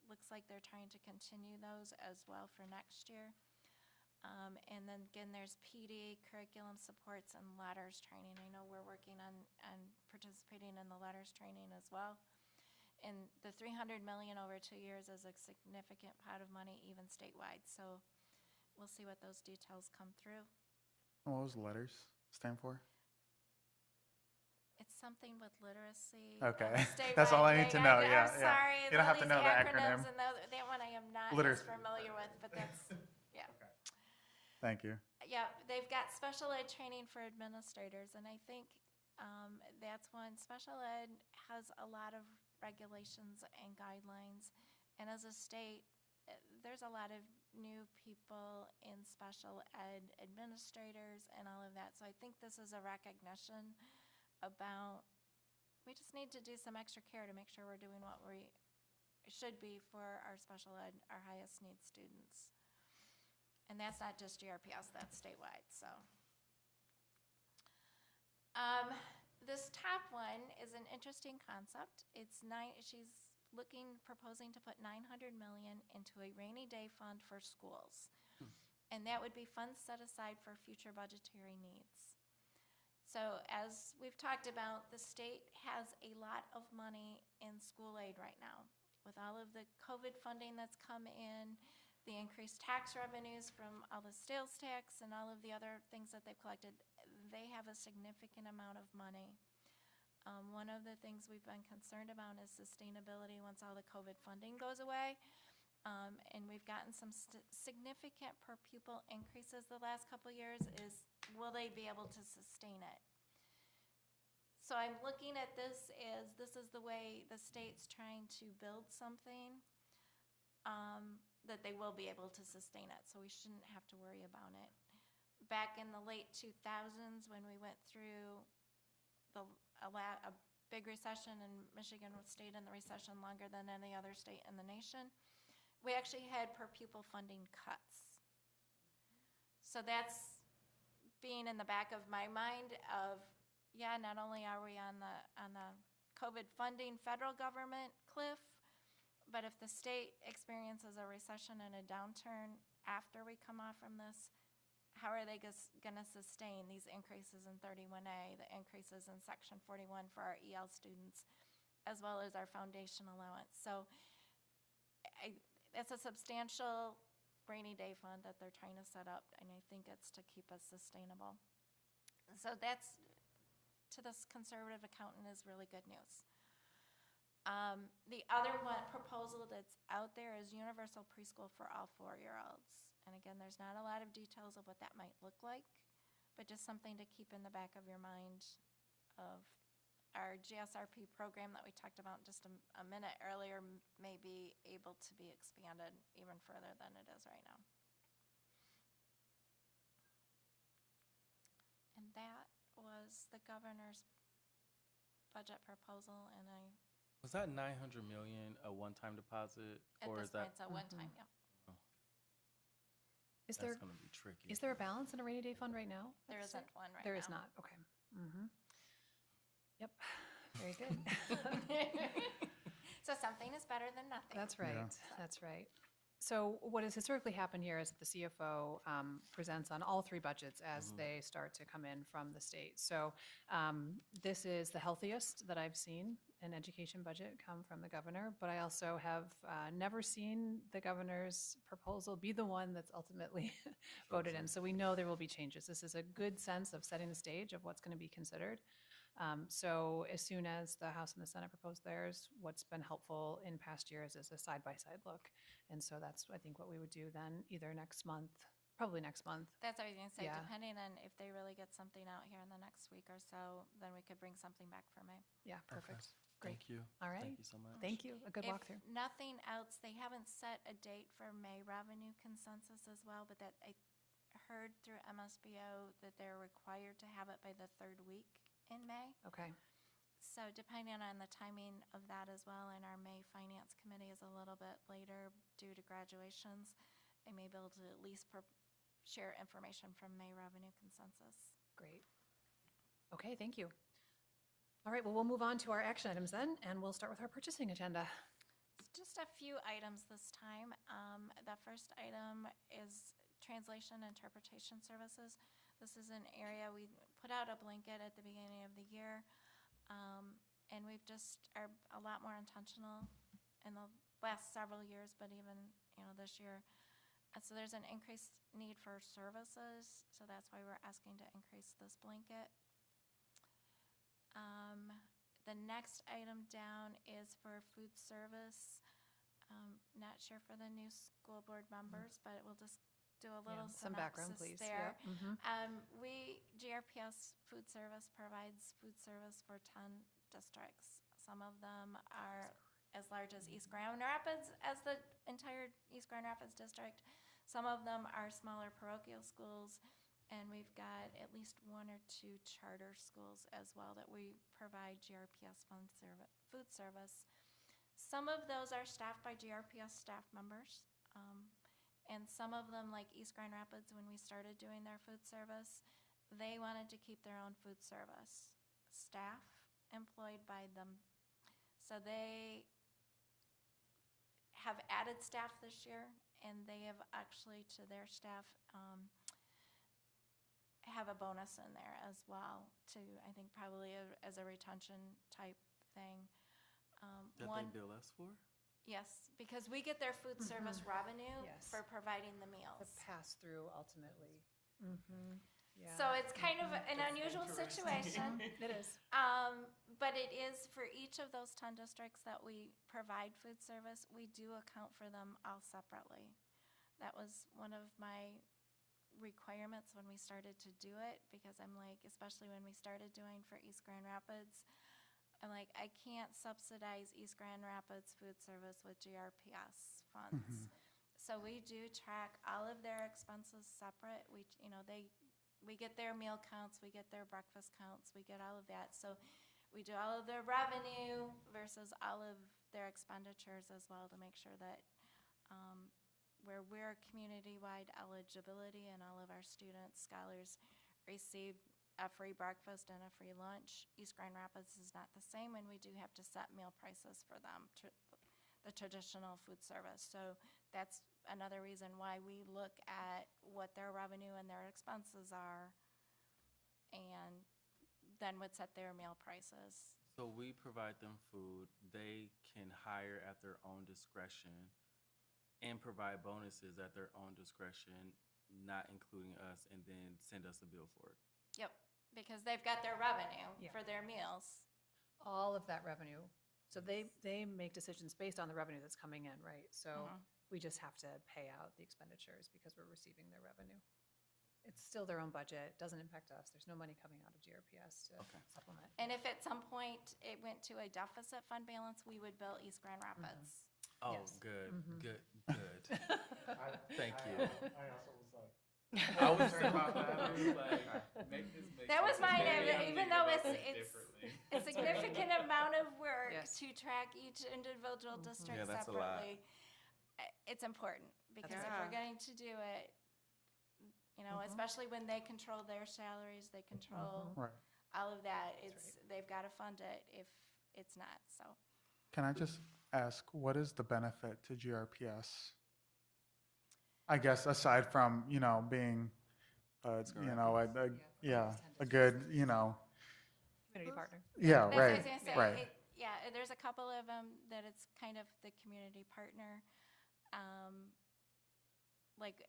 looks like they're trying to continue those as well for next year. And then again, there's PD, curriculum supports, and letters training. I know we're working on participating in the letters training as well. And the $300 million over 2 years is a significant pot of money, even statewide. So we'll see what those details come through. What was letters stand for? It's something with literacy. Okay. and statewide That's all I need to thing. know. I'm Yeah, yeah. sorry. You don't have to these know the acronyms acronym. And that one I am not Literacy. as familiar with, but that's, yeah. Thank you. Yeah, they've got special ed training for administrators, and I think that's one. Special ed has a lot of regulations and guidelines, and as a state, there's a lot of new people in special ed administrators and all of that. So I think this is a recognition about we just need to do some extra care to make sure we're doing what we should be for our special ed, our highest needs students. And that's not just GRPS, that's statewide, so. This top one is an interesting concept. She's proposing to put $900 million into a rainy day fund for schools. And that would be funds set aside for future budgetary needs. So as we've talked about, the state has a lot of money in school aid right now. With all of the COVID funding that's come in, the increased tax revenues from all the sales tax and all of the other things that they've collected, they have a significant amount of money. One of the things we've been concerned about is sustainability once all the COVID funding goes away. And we've gotten some significant per pupil increases the last couple of years. Will they be able to sustain it? So I'm looking at this as this is the way the state's trying to build something. That they will be able to sustain it, so we shouldn't have to worry about it. Back in the late 2000s, when we went through a big recession, and Michigan stayed in the recession longer than any other state in the nation, we actually had per pupil funding cuts. So that's being in the back of my mind of, yeah, not only are we on the COVID funding federal government cliff, but if the state experiences a recession and a downturn after we come off from this, how are they going to sustain these increases in 31A, the increases in Section 41 for our EL students, as well as our foundation allowance? So it's a substantial rainy day fund that they're trying to set up, and I think it's to keep us sustainable. So that's, to this conservative accountant, is really good news. The other one proposal that's out there is universal preschool for all 4-year-olds. And again, there's not a lot of details of what that might look like, but just something to keep in the back of your mind of our GSRP program that we talked about just a minute earlier may be able to be expanded even further than it is right now. And that was the governor's budget proposal, and Was that 900 million a one-time deposit, at or this is that? point, it's a one-time, yeah. Is That's there, going to be tricky. is there a balance in a rainy day fund right now? There isn't one right now. There is not, okay. Yep, very good. So something is better than nothing. That's right, that's right. So what has historically happened here is that the CFO presents on all 3 budgets as they start to come in from the state. So this is the healthiest that I've seen an education budget come from the governor, but I also have never seen the governor's proposal be the one that's ultimately voted in. So we know there will be changes. This is a good sense of setting the stage of what's going to be considered. So as soon as the House and the Senate propose theirs, what's been helpful in past years is a side-by-side look. And so that's, I think, what we would do then either next month, probably next month. That's what I was going to say. Yeah. Depending on if they really get something out here in the next week or so, then we could bring something back for May. Yeah, perfect. Great. Thank you. All right. Thank you so much. Thank you. A good If walkthrough. nothing else, they haven't set a date for May revenue consensus as well, but that I heard through MSBO that they're required to have it by the 3rd week in May. Okay. So depending on the timing of that as well, and our May Finance Committee is a little bit later due to graduations, I may be able to at least share information from May revenue consensus. Great. Okay, thank you. All right, well, we'll move on to our action items then, and we'll start with our purchasing agenda. Just a few items this time. The first item is translation interpretation services. This is an area we put out a blanket at the beginning of the year, and we've just are a lot more intentional in the last several years, but even this year. And so there's an increased need for services, so that's why we're asking to increase this blanket. The next item down is for food service. Not sure for the new school board members, but we'll just do a little some background, synopsis please. there. Yep. Mhm. GRPS Food Service provides food service for 10 districts. Some of them are as large as East Grand Rapids, as the entire East Grand Rapids district. Some of them are smaller parochial schools, and we've got at least 1 or 2 charter schools as well that we provide GRPS food service. Some of those are staffed by GRPS staff members, and some of them, like East Grand Rapids, when we started doing their food service, they wanted to keep their own food service staff employed by them. So they have added staff this year, and they have actually, to their staff, have a bonus in there as well, to, I think, probably as a retention type thing. That they bill us for? Yes, because we get their food service revenue Yes. for providing the The meals. pass-through ultimately. Yeah. So it's kind of an unusual situation. It is. But it is for each of those 10 districts that we provide food service, we do account for them all separately. That was one of my requirements when we started to do it, because I'm like, especially when we started doing for East Grand Rapids, I'm like, I can't subsidize East Grand Rapids food service with GRPS funds. So we do track all of their expenses separate. We get their meal counts, we get their breakfast counts, we get all of that. So we do all of their revenue versus all of their expenditures as well, to make sure that where we're community-wide eligibility and all of our students, scholars receive a free breakfast and a free lunch, East Grand Rapids is not the same, and we do have to set meal prices for them, the traditional food service. So that's another reason why we look at what their revenue and their expenses are, and then would set their meal prices. So we provide them food. They can hire at their own discretion and provide bonuses at their own discretion, not including us, and then send us a bill for it. Yep, because they've got their revenue Yeah. for their meals. All of that revenue. So they make decisions based on the revenue that's coming in, right? So we just have to pay out the expenditures because we're receiving their revenue. It's still their own budget, doesn't impact us. There's no money coming out of GRPS to supplement. And if at some point it went to a deficit fund balance, we would bill East Grand Rapids. Oh, Yes. good. Thank you. I also was like, I was thinking about that. I was like, make this make That was sense. mine, Maybe even though it's differently. a significant amount of work Yes. to track each individual district Yeah, that's a lot. separately. It's important, because if right. we're going to do it, especially when they control their salaries, they control right. all of that, they've got to fund it if it's not, so. Can I just ask, what is the benefit to GRPS? I guess aside from, being, a good, Community partner. yeah, That's what I right, was gonna say. right. There's a couple of them that it's kind of the community partner.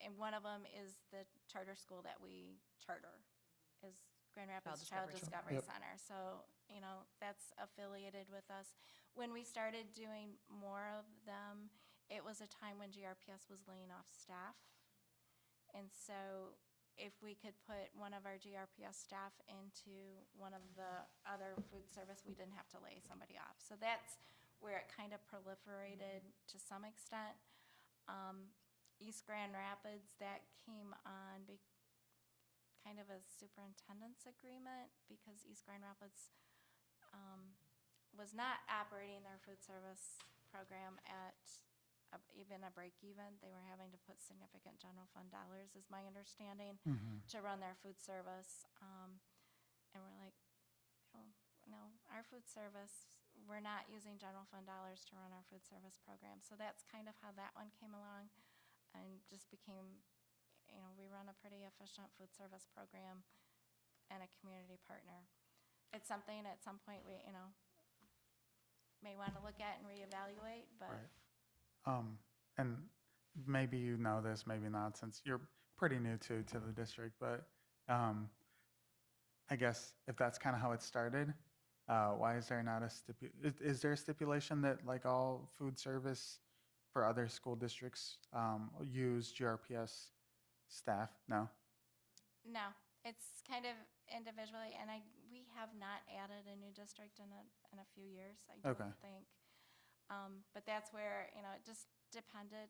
And one of them is the charter school that we charter, is Grand Rapids Child Discovery Yep. Center. So, that's affiliated with us. When we started doing more of them, it was a time when GRPS was laying off staff. And so if we could put one of our GRPS staff into one of the other food service, we didn't have to lay somebody off. So that's where it kind of proliferated to some extent. East Grand Rapids, that came on kind of a superintendent's agreement, because East Grand Rapids was not operating their food service program at even a break even. They were having to put significant general fund dollars, is my understanding, to run their food service. And we're like, oh, no, our food service, we're not using general fund dollars to run our food service program. So that's kind of how that one came along and just became, we run a pretty efficient food service program and a community partner. It's something at some point we, may want to look at and reevaluate, but. Right. And maybe you know this, maybe not, since you're pretty new to the district, but I guess if that's kind of how it started, why is there not is there a stipulation that like all food service for other school districts use GRPS staff? No? No, it's kind of individually, and we have not added a new district in a few years, I don't Okay. think. But that's where, it just depended.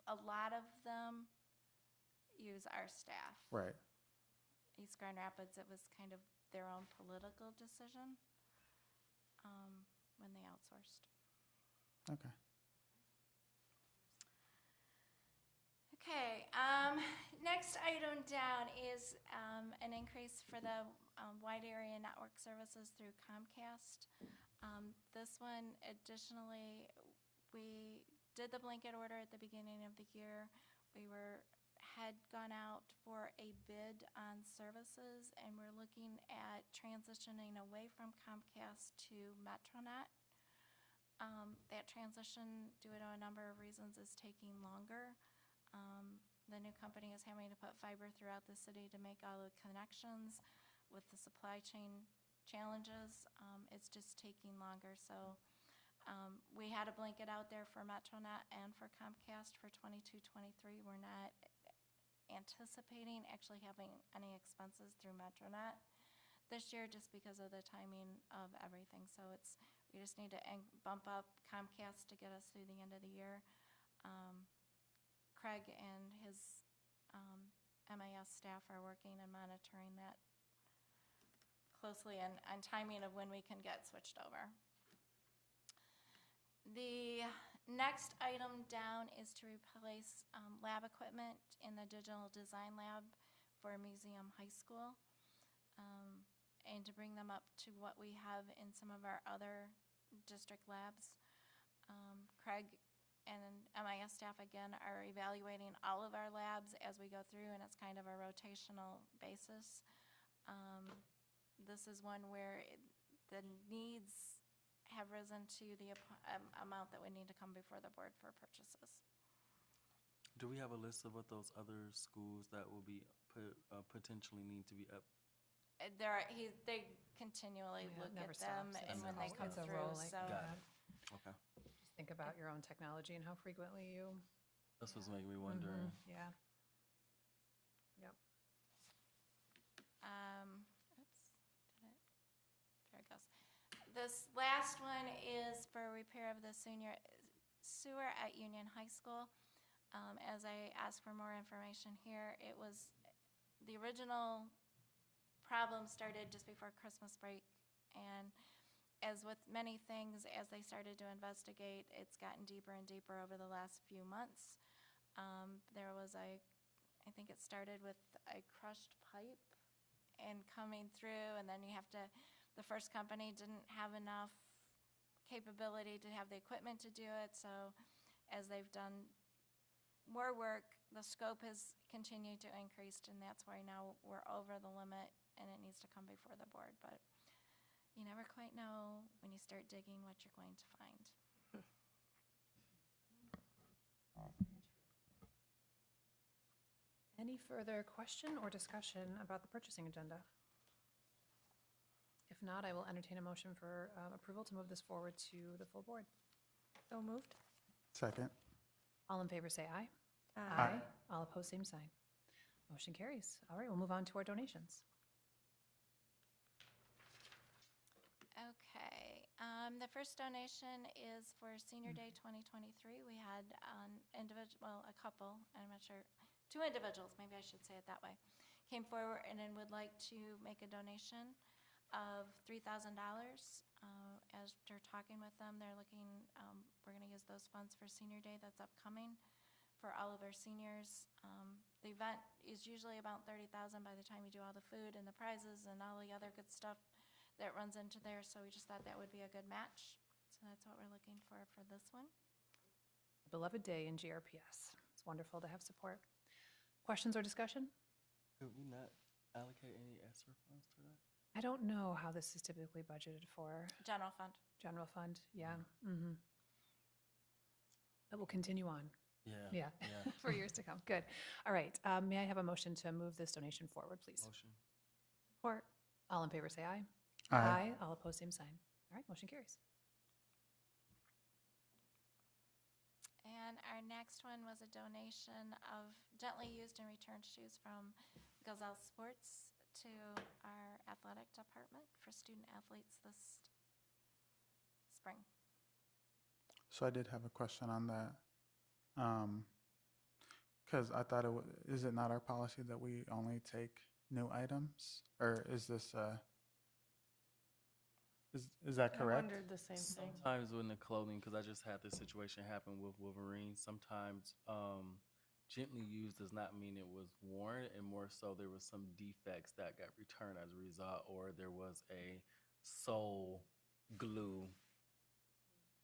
A lot of them use our staff. Right. East Grand Rapids, it was kind of their own political decision when they outsourced. Okay. Okay, next item down is an increase for the wide area network services through Comcast. This one, additionally, we did the blanket order at the beginning of the year. We had gone out for a bid on services, and we're looking at transitioning away from Comcast to Metronet. That transition, due to a number of reasons, is taking longer. The new company is having to put fiber throughout the city to make all the connections. With the supply chain challenges, it's just taking longer. So we had a blanket out there for Metronet and for Comcast for 22-23. We're not anticipating actually having any expenses through Metronet this year just because of the timing of everything. So we just need to bump up Comcast to get us through the end of the year. Craig and his MIS staff are working and monitoring that closely and timing of when we can get switched over. The next item down is to replace lab equipment in the digital design lab for Museum High School and to bring them up to what we have in some of our other district labs. Craig and MIS staff, again, are evaluating all of our labs as we go through, and it's kind of a rotational basis. This is one where the needs have risen to the amount that we need to come before the board for purchases. Do we have a list of what those other schools that will be potentially need to be up? They continually Yeah, it look never at them, stops. and It's when they come it's a through, rolling, so. yeah. Okay. Just think about your own technology and how frequently you. That's what's making me wondering. Yeah. Yep. There it goes. This last one is for repair of the sewer at Union High School. As I asked for more information here, it was the original problem started just before Christmas break, and as with many things, as they started to investigate, it's gotten deeper and deeper over the last few months. There was I think it started with a crushed pipe and coming through, and then the first company didn't have enough capability to have the equipment to do it, so as they've done more work, the scope has continued to increase, and that's why now we're over the limit and it needs to come before the board. But you never quite know when you start digging what you're going to find. Any further question or discussion about the purchasing agenda? If not, I will entertain a motion for approval to move this forward to the full board. So moved. Second. All in favor, say aye. Aye. All opposed, same sign. Motion carries. All right, we'll move on to our donations. Okay, the first donation is for Senior Day 2023. We had a couple, I'm not sure, 2 individuals, maybe I should say it that way, came forward and then would like to make a donation. of $3,000. After talking with them, they're looking, we're going to use those funds for Senior Day that's upcoming for all of our seniors. The event is usually about $30,000 by the time you do all the food and the prizes and all the other good stuff that runs into there, so we just thought that would be a good match. So that's what we're looking for this one. Beloved day in GRPS. It's wonderful to have support. Questions or discussion? Could we not allocate any extra funds to that? I don't know how this is typically budgeted for. General fund. General fund, yeah. Mm-hmm. That will continue on. Yeah. Yeah, for years to come. Good. All right. May I have a motion to move this donation forward, please? Motion. Support. All in favor, say aye. Aye. All opposed, same sign. All right, motion carries. And our next one was a donation of gently used and returned shoes from Gazelle Sports to our athletic department for student athletes this spring. So I did have a question on that. Because I thought is it not our policy that we only take new items? Or is this, is that I correct? wondered the same thing. Sometimes when the clothing, because I just had this situation happen with Wolverine, sometimes gently used does not mean it was worn, and more so there was some defects that got returned as a result, or there was a sole glue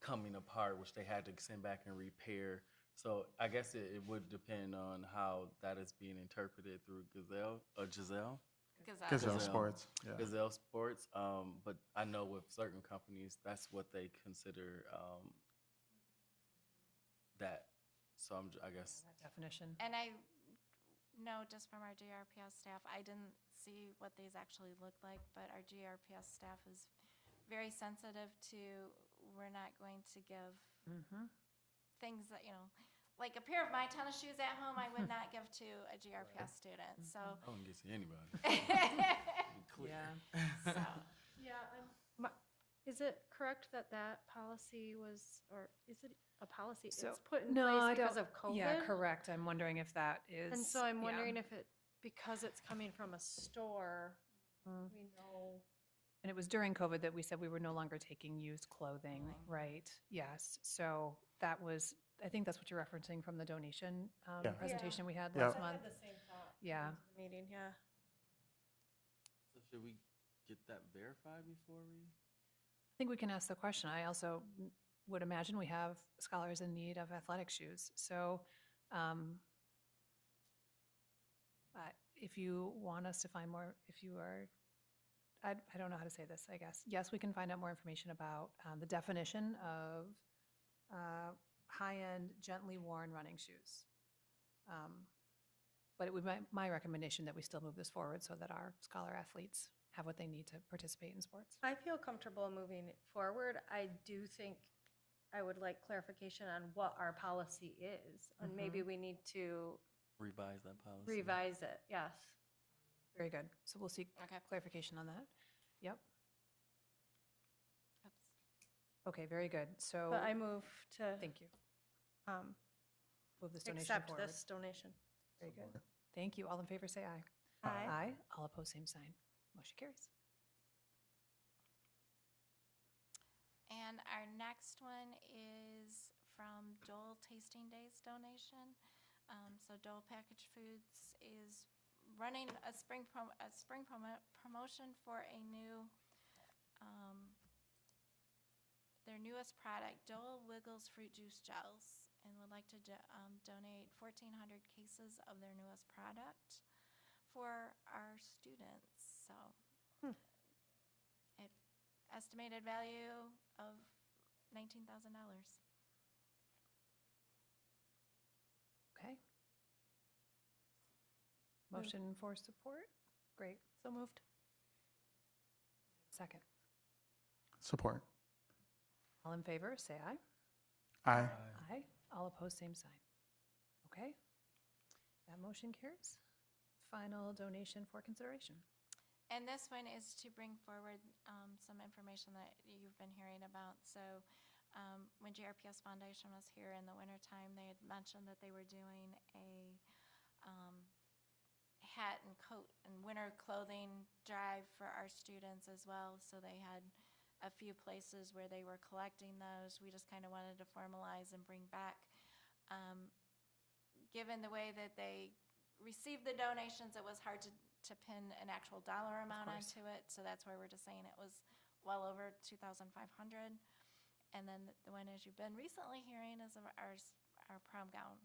coming apart, which they had to send back and repair. So I guess it would depend on how that is being interpreted through Giselle. Gazelle. Gazelle Sports, yeah. Gazelle Sports. But I know with certain companies, that's what they consider that. So I guess. That definition. And I know just from our GRPS staff, I didn't see what these actually look like, but our GRPS staff is very sensitive to, we're not going to give things that, like a pair of my tennis shoes at home, I would not give to a GRPS student, so. I wouldn't get to anybody. Yeah. So, Yeah, is it correct that policy was, or is it a policy? So, It's put in no, I place because don't- of COVID? Yeah, correct. I'm wondering if that is. And so I'm yeah. wondering if because it's coming from a store, we know. And it was during COVID that we said we were no longer taking used clothing, right? Yes. So that was, I think that's what you're referencing from the donation Yeah. presentation we had Yeah. last I month. had the same thought. Yeah. going to the meeting, yeah. So should we get that verified before we? I think we can ask the question. I also would imagine we have scholars in need of athletic shoes. So if you want us to find more, if you are, I don't know how to say this, I guess. Yes, we can find out more information about the definition of high-end, gently worn running shoes. But it would be my recommendation that we still move this forward so that our scholar athletes have what they need to participate in sports. I feel comfortable moving it forward. I do think I would like clarification on what our policy is, and maybe we need to Revise that policy. revise it, yes. Very good. So we'll seek Okay. clarification on that. Yep. oops. Okay, very good. So, But I move to thank you. Move this donation accept forward. this donation. Very good. Thank you. All in favor, say aye. Aye. Aye. All opposed, same sign. Motion carries. And our next one is from Dole Tasting Days donation. So Dole Packaged Foods is running a spring promotion for a new, their newest product, Dole Wiggles Fruit Juice Gels, and would like to donate 1,400 cases of their newest product for our students. So estimated value of $19,000. Okay. Motion for support? Great. So moved. Second. Support. All in favor, say aye. Aye. Aye. All opposed, same sign. Okay. That motion carries. Final donation for consideration. And this one is to bring forward some information that you've been hearing about. So when GRPS Foundation was here in the wintertime, they had mentioned that they were doing a hat and coat and winter clothing drive for our students as well. So they had a few places where they were collecting those. We just kind of wanted to formalize and bring back. Given the way that they received the donations, it was hard to pin an actual dollar amount course. onto it. So that's why we're just saying it was well over 2,500. And then the one, as you've been recently hearing, is our prom gown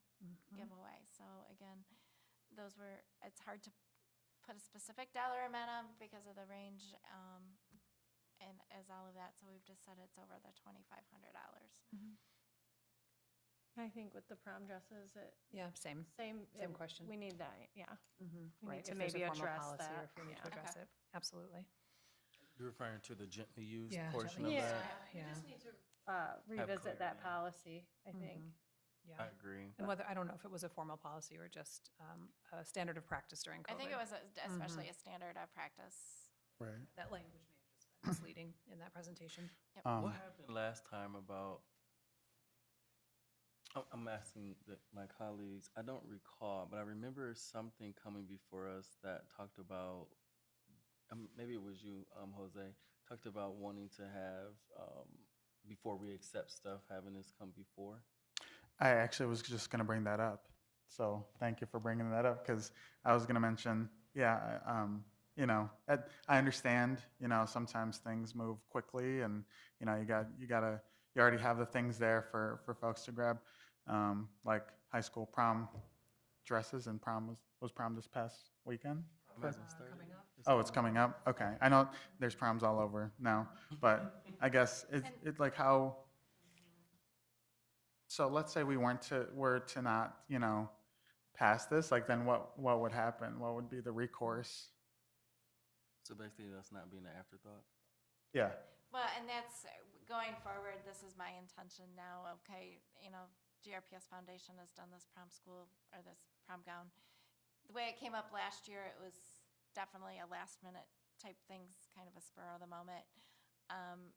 giveaway. So again, it's hard to put a specific dollar amount on because of the range and as all of that. So we've just said it's over the $2,500. I think with the prom dresses, Yeah, same. same question. We need that, yeah. We Right, need to if there's a maybe formal address policy or that. if we need to yeah. address it. Absolutely. You're referring to the gently used Yeah, portion gently of used. that? We Yeah. just need to revisit that clarity. policy, I think. Yeah. I agree. And whether, I don't know if it was a formal policy or just a standard of practice during COVID. I think it was especially a standard of practice. Right. That language may have just been misleading in that presentation. What happened last time about, I'm asking my colleagues, I don't recall, but I remember something coming before us that talked about, maybe it was you, Jose, talked about wanting to have, before we accept stuff, having this come before. I actually was just going to bring that up. So thank you for bringing that up because I was going to mention, you know, I understand, you know, sometimes things move quickly and, you know, you already have the things there for folks to grab, like high school prom dresses, and prom was prom this past weekend? Hasn't started. Coming up. Oh, it's coming up? Okay. I know there's proms all over now, but I guess it's like how, so let's say we were to not, you know, pass this, like then what would happen? What would be the recourse? So basically, that's not being an afterthought. Yeah. Well, and that's, going forward, this is my intention now, okay, you know, GRPS Foundation has done this prom school, or this prom gown. The way it came up last year, it was definitely a last minute type things, kind of a spur of the moment.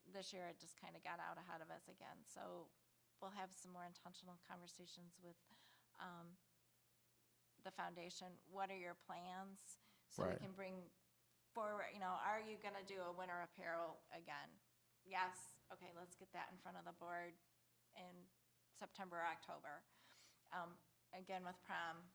This year, it just kind of got out ahead of us again. So we'll have some more intentional conversations with the foundation. What are your plans? So we Right. can bring forward, you know, are you going to do a winter apparel again? Yes. Okay, let's get that in front of the board in September, October. Again, with prom.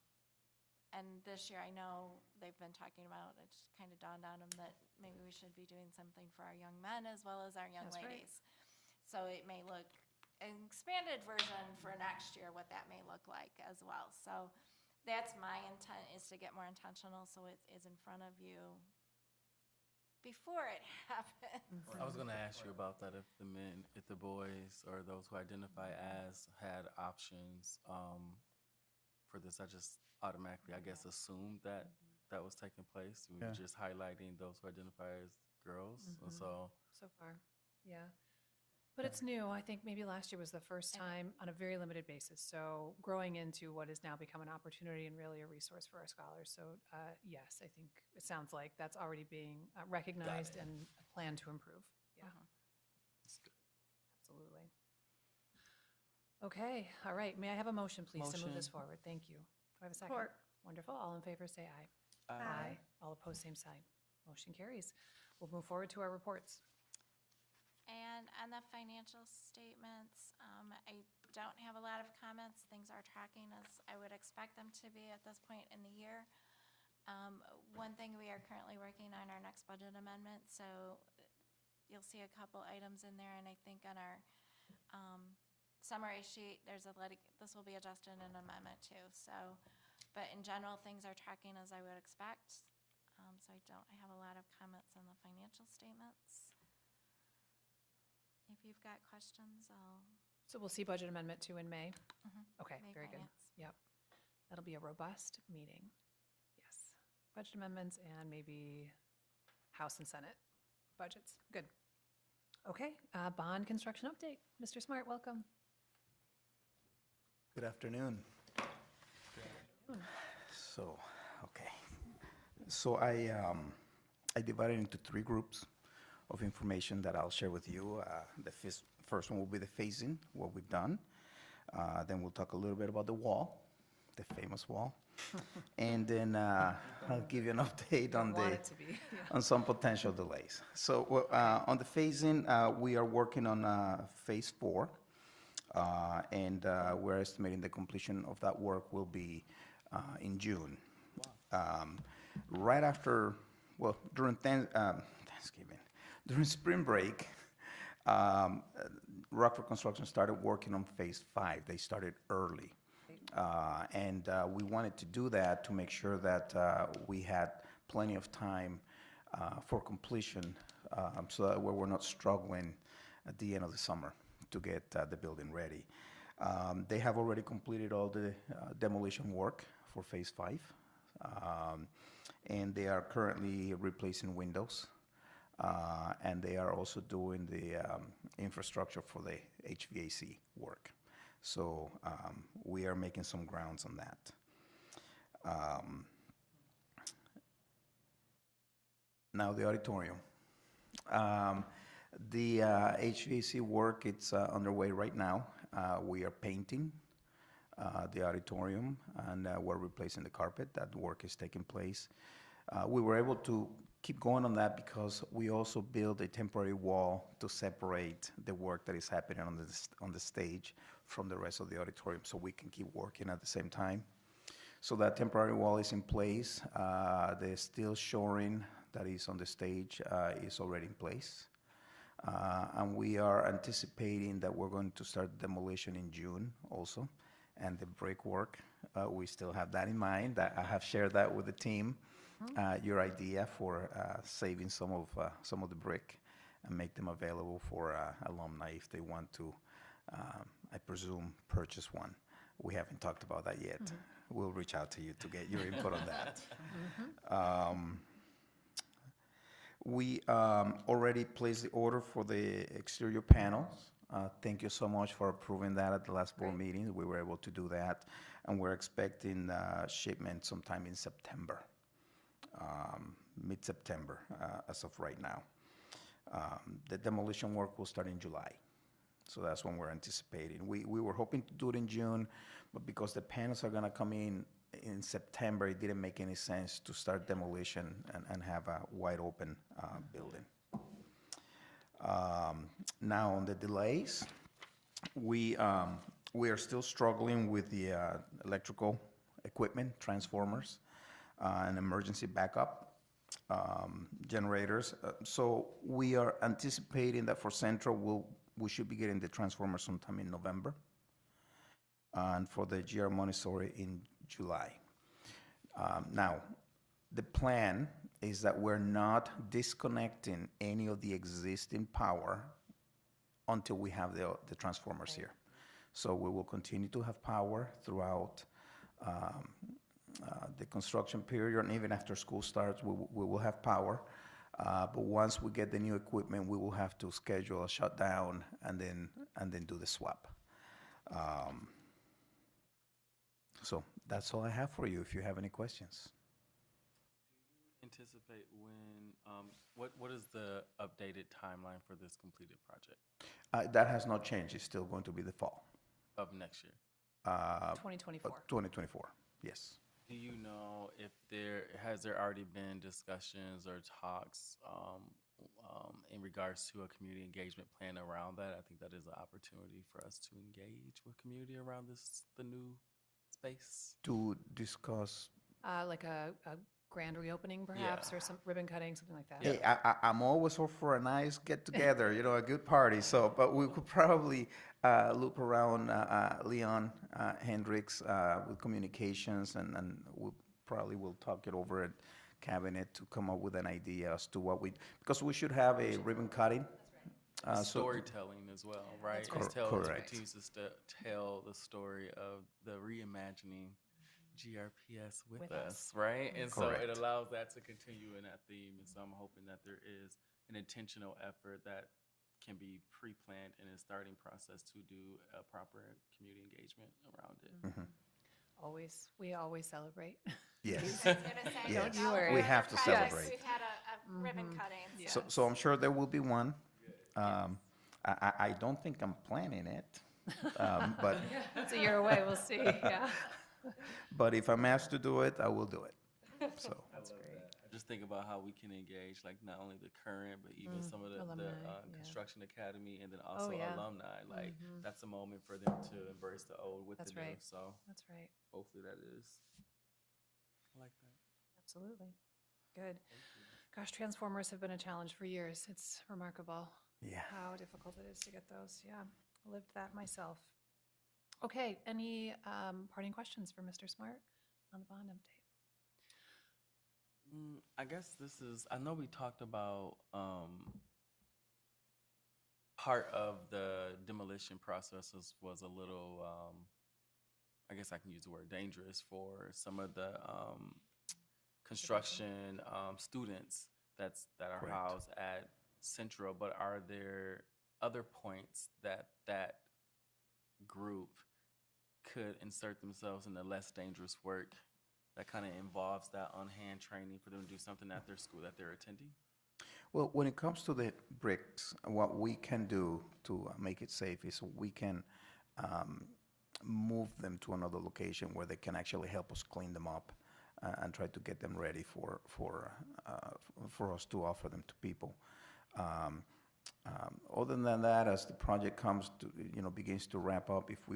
And this year, I know they've been talking about, it just kind of dawned on them that maybe we should be doing something for our young men as well as our young That's right. ladies. So it may look an expanded version for next year, what that may look like as well. So that's my intent, is to get more intentional so it is in front of you before it happens. I was going to ask you about that, if the boys or those who identify as had options for this. I just automatically, I guess, assumed that that was taking place. We were Yeah. just highlighting those who identify as girls. And so, So far, yeah. But it's new. I think maybe last year was the first time on a very limited basis. So growing into what has now become an opportunity and really a resource for our scholars. So yes, I think it sounds like that's already being recognized and a plan to improve. Yeah, it's good. absolutely. Okay, all right. May I have a motion, please, to move this Motion. forward? Thank you. Do I have a second? Support. Wonderful. All in favor, say aye. Aye. All opposed, same sign. Motion carries. We'll move forward to our reports. And on the financial statements, I don't have a lot of comments. Things are tracking as I would expect them to be at this point in the year. One thing, we are currently working on our next budget amendment, so you'll see a couple items in there, and I think on our summary sheet, this will be adjusted in an amendment too. So, but in general, things are tracking as I would expect. So I don't have a lot of comments on the financial statements. If you've got questions, So we'll see Budget Amendment 2 in May? Mhm. Okay, May very good. finance. Yep. That'll be a robust meeting. Yes. Budget amendments and maybe House and Senate budgets. Good. Okay, bond construction update. Mr. Smart, welcome. Good afternoon. So, okay. So I divided into 3 groups of information that I'll share with you. The first one will be the phasing, what we've done. Then we'll talk a little bit about the wall, the famous wall. And then I'll give you an update on Want the it to be, yeah. on some potential delays. So on the phasing, we are working on phase 4, and we're estimating the completion of that work will be in June. Right after, well, during Thanksgiving, during spring break, Rockford Construction started working on phase 5. They started early. And we wanted to do that to make sure that we had plenty of time for completion, so that we're not struggling at the end of the summer to get the building ready. They have already completed all the demolition work for phase 5, and they are currently replacing windows, and they are also doing the infrastructure for the HVAC work. So we are making some grounds on that. Now the auditorium. The HVAC work, it's underway right now. We are painting the auditorium, and we're replacing the carpet. That work is taking place. We were able to keep going on that because we also built a temporary wall to separate the work that is happening on the stage from the rest of the auditorium, so we can keep working at the same time. So that temporary wall is in place. The steel shoring that is on the stage is already in place. And we are anticipating that we're going to start demolition in June also. And the brickwork, we still have that in mind. I have shared that with the team, your idea for saving some of the brick and make them available for alumni if they want to, I presume, purchase one. We haven't talked about that yet. We'll reach out to you to get your input on that. We already placed the order for the exterior panels. Thank you so much for approving that at the last board meeting. We were able to do that, and we're expecting shipment sometime in September, mid-September, as of right now. The demolition work will start in July, so that's when we're anticipating. We were hoping to do it in June, but because the panels are gonna come in September, it didn't make any sense to start demolition and have a wide open building. Now on the delays, we are still struggling with the electrical equipment, transformers, and emergency backup generators. So we are anticipating that for Central, we should be getting the transformers sometime in November, and for the GR Montessori in July. Now, the plan is that we're not disconnecting any of the existing power until we have the transformers here. So we will continue to have power throughout the construction period, and even after school starts, we will have power. But once we get the new equipment, we will have to schedule a shutdown and then do the swap. So that's all I have for you, if you have any questions. Anticipate when, what is the updated timeline for this completed project That has not changed. It's still going to be the fall. of next year? 2024. 2024, yes. Do you know if has there already been discussions or talks in regards to a community engagement plan around that? I think that is an opportunity for us to engage with community around the new space. To discuss. Like a grand reopening perhaps, or some ribbon cutting, something like that. Hey, I'm always up for a nice get together, a good party. So, but we could probably loop around Leon Hendricks with communications, and we probably will talk it over at cabinet to come up with an idea as to because we should have a ribbon cutting. Storytelling as well, right? That's It correct. continues to tell the story of the reimagining GRPS with us, right? And so it Correct. allows that to continue in that theme. And so I'm hoping that there is an intentional effort that can be pre-planned in a starting process to do a proper community engagement around it. Always, we always celebrate. Yes. I was gonna say, Yes. like, you worry. We have to projects, celebrate. We've had a ribbon cutting. So I'm sure there will be one. I don't think I'm planning it, but It's a year away, we'll see, yeah. But if I'm asked to do it, I will do it. So, That's great. I just think about how we can engage, like not only the current, but even some of the Alumni, yeah. construction academy, and then also yeah. alumni. Like that's a moment for them to embrace the old with That's the new. right. So That's right. hopefully that is. I like that. Absolutely. Good. Gosh, transformers have been a challenge for years. It's remarkable yeah. how difficult it is to get those. Yeah, I lived that myself. Okay, any parting questions for Mr. Smart on the bond update? I guess this is. I know we talked about part of the demolition process was a little. I guess I can use the word dangerous for some of the construction students that are Correct. housed at Central. But are there other points that group could insert themselves in the less dangerous work that kind of involves that on-hand training for them to do something at their school that they're attending? Well, when it comes to the bricks, what we can do to make it safe is we can move them to another location where they can actually help us clean them up and try to get them ready for us to offer them to people. Other than that, as the project comes to, begins to wrap up, if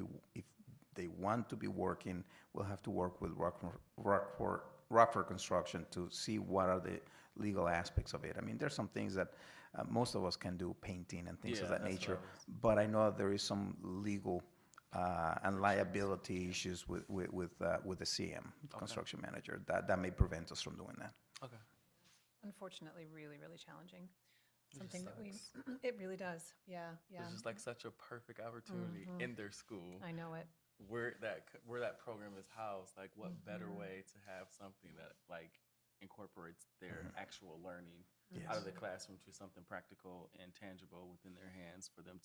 they want to be working, we'll have to work with Rockford Construction to see what are the legal aspects of it. I mean, there's some things that most of us can do, painting and things of Yeah, that that's nature, what I was- but I know there is some legal and liability issues with the CM, construction manager, that may prevent us from doing that. Okay. Unfortunately, really, really challenging. It Something just that we, sucks. it really does. Yeah, yeah. It's just like such a perfect opportunity in their school. I know it. Where that program is housed, like what better way to have something that like incorporates their actual learning out of the classroom to something practical and tangible within their hands for them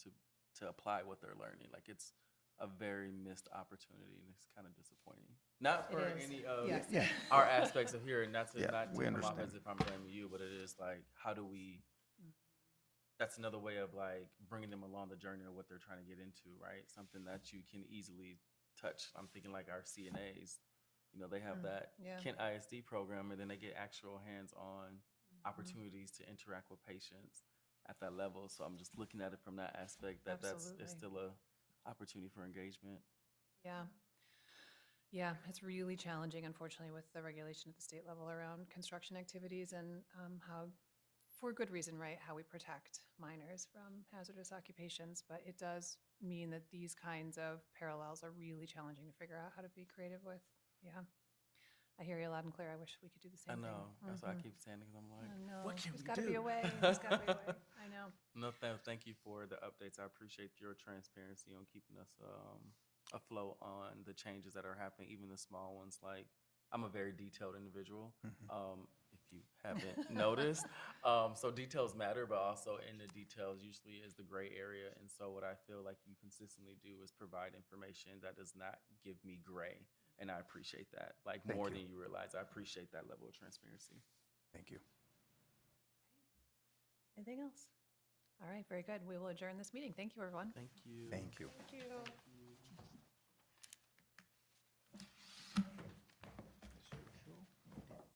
to apply what they're learning. Like it's a very missed opportunity, and it's kind of disappointing. Not for is. any of Yes. our aspects of here, and not to Yeah, not to we come off understand. as if I'm blaming you, but it is like how do we that's another way of like bringing them along the journey of what they're trying to get into, right? Something that you can easily touch. I'm thinking like our CNAs, they have that yeah. Kent ISD program, and then they get actual hands-on opportunities to interact with patients at that level. So I'm just looking at it from that aspect that that's Absolutely. still a opportunity for engagement. Yeah. Yeah, it's really challenging, unfortunately, with the regulation at the state level around construction activities and how, for good reason, right, how we protect minors from hazardous occupations. But it does mean that these kinds of parallels are really challenging to figure out how to be creative with. Yeah. I hear you loud and clear. I wish we could do the I same thing. know. That's why I keep saying it, because I'm like, I know. what can There's we got to do? be a way. There's got to be a way. I know. No, thank you for the updates. I appreciate your transparency on keeping us afloat on the changes that are happening, even the small ones. Like, I'm a very detailed individual, if you haven't noticed. So details matter, but also in the details usually is the gray area. And so what I feel like you consistently do is provide information that does not give me gray. And I appreciate that, like Thank more you. than you realize. I appreciate that level of transparency. Thank you. Anything else? All right, very good. We will adjourn this meeting. Thank you, everyone. Thank you. Thank you. Thank you.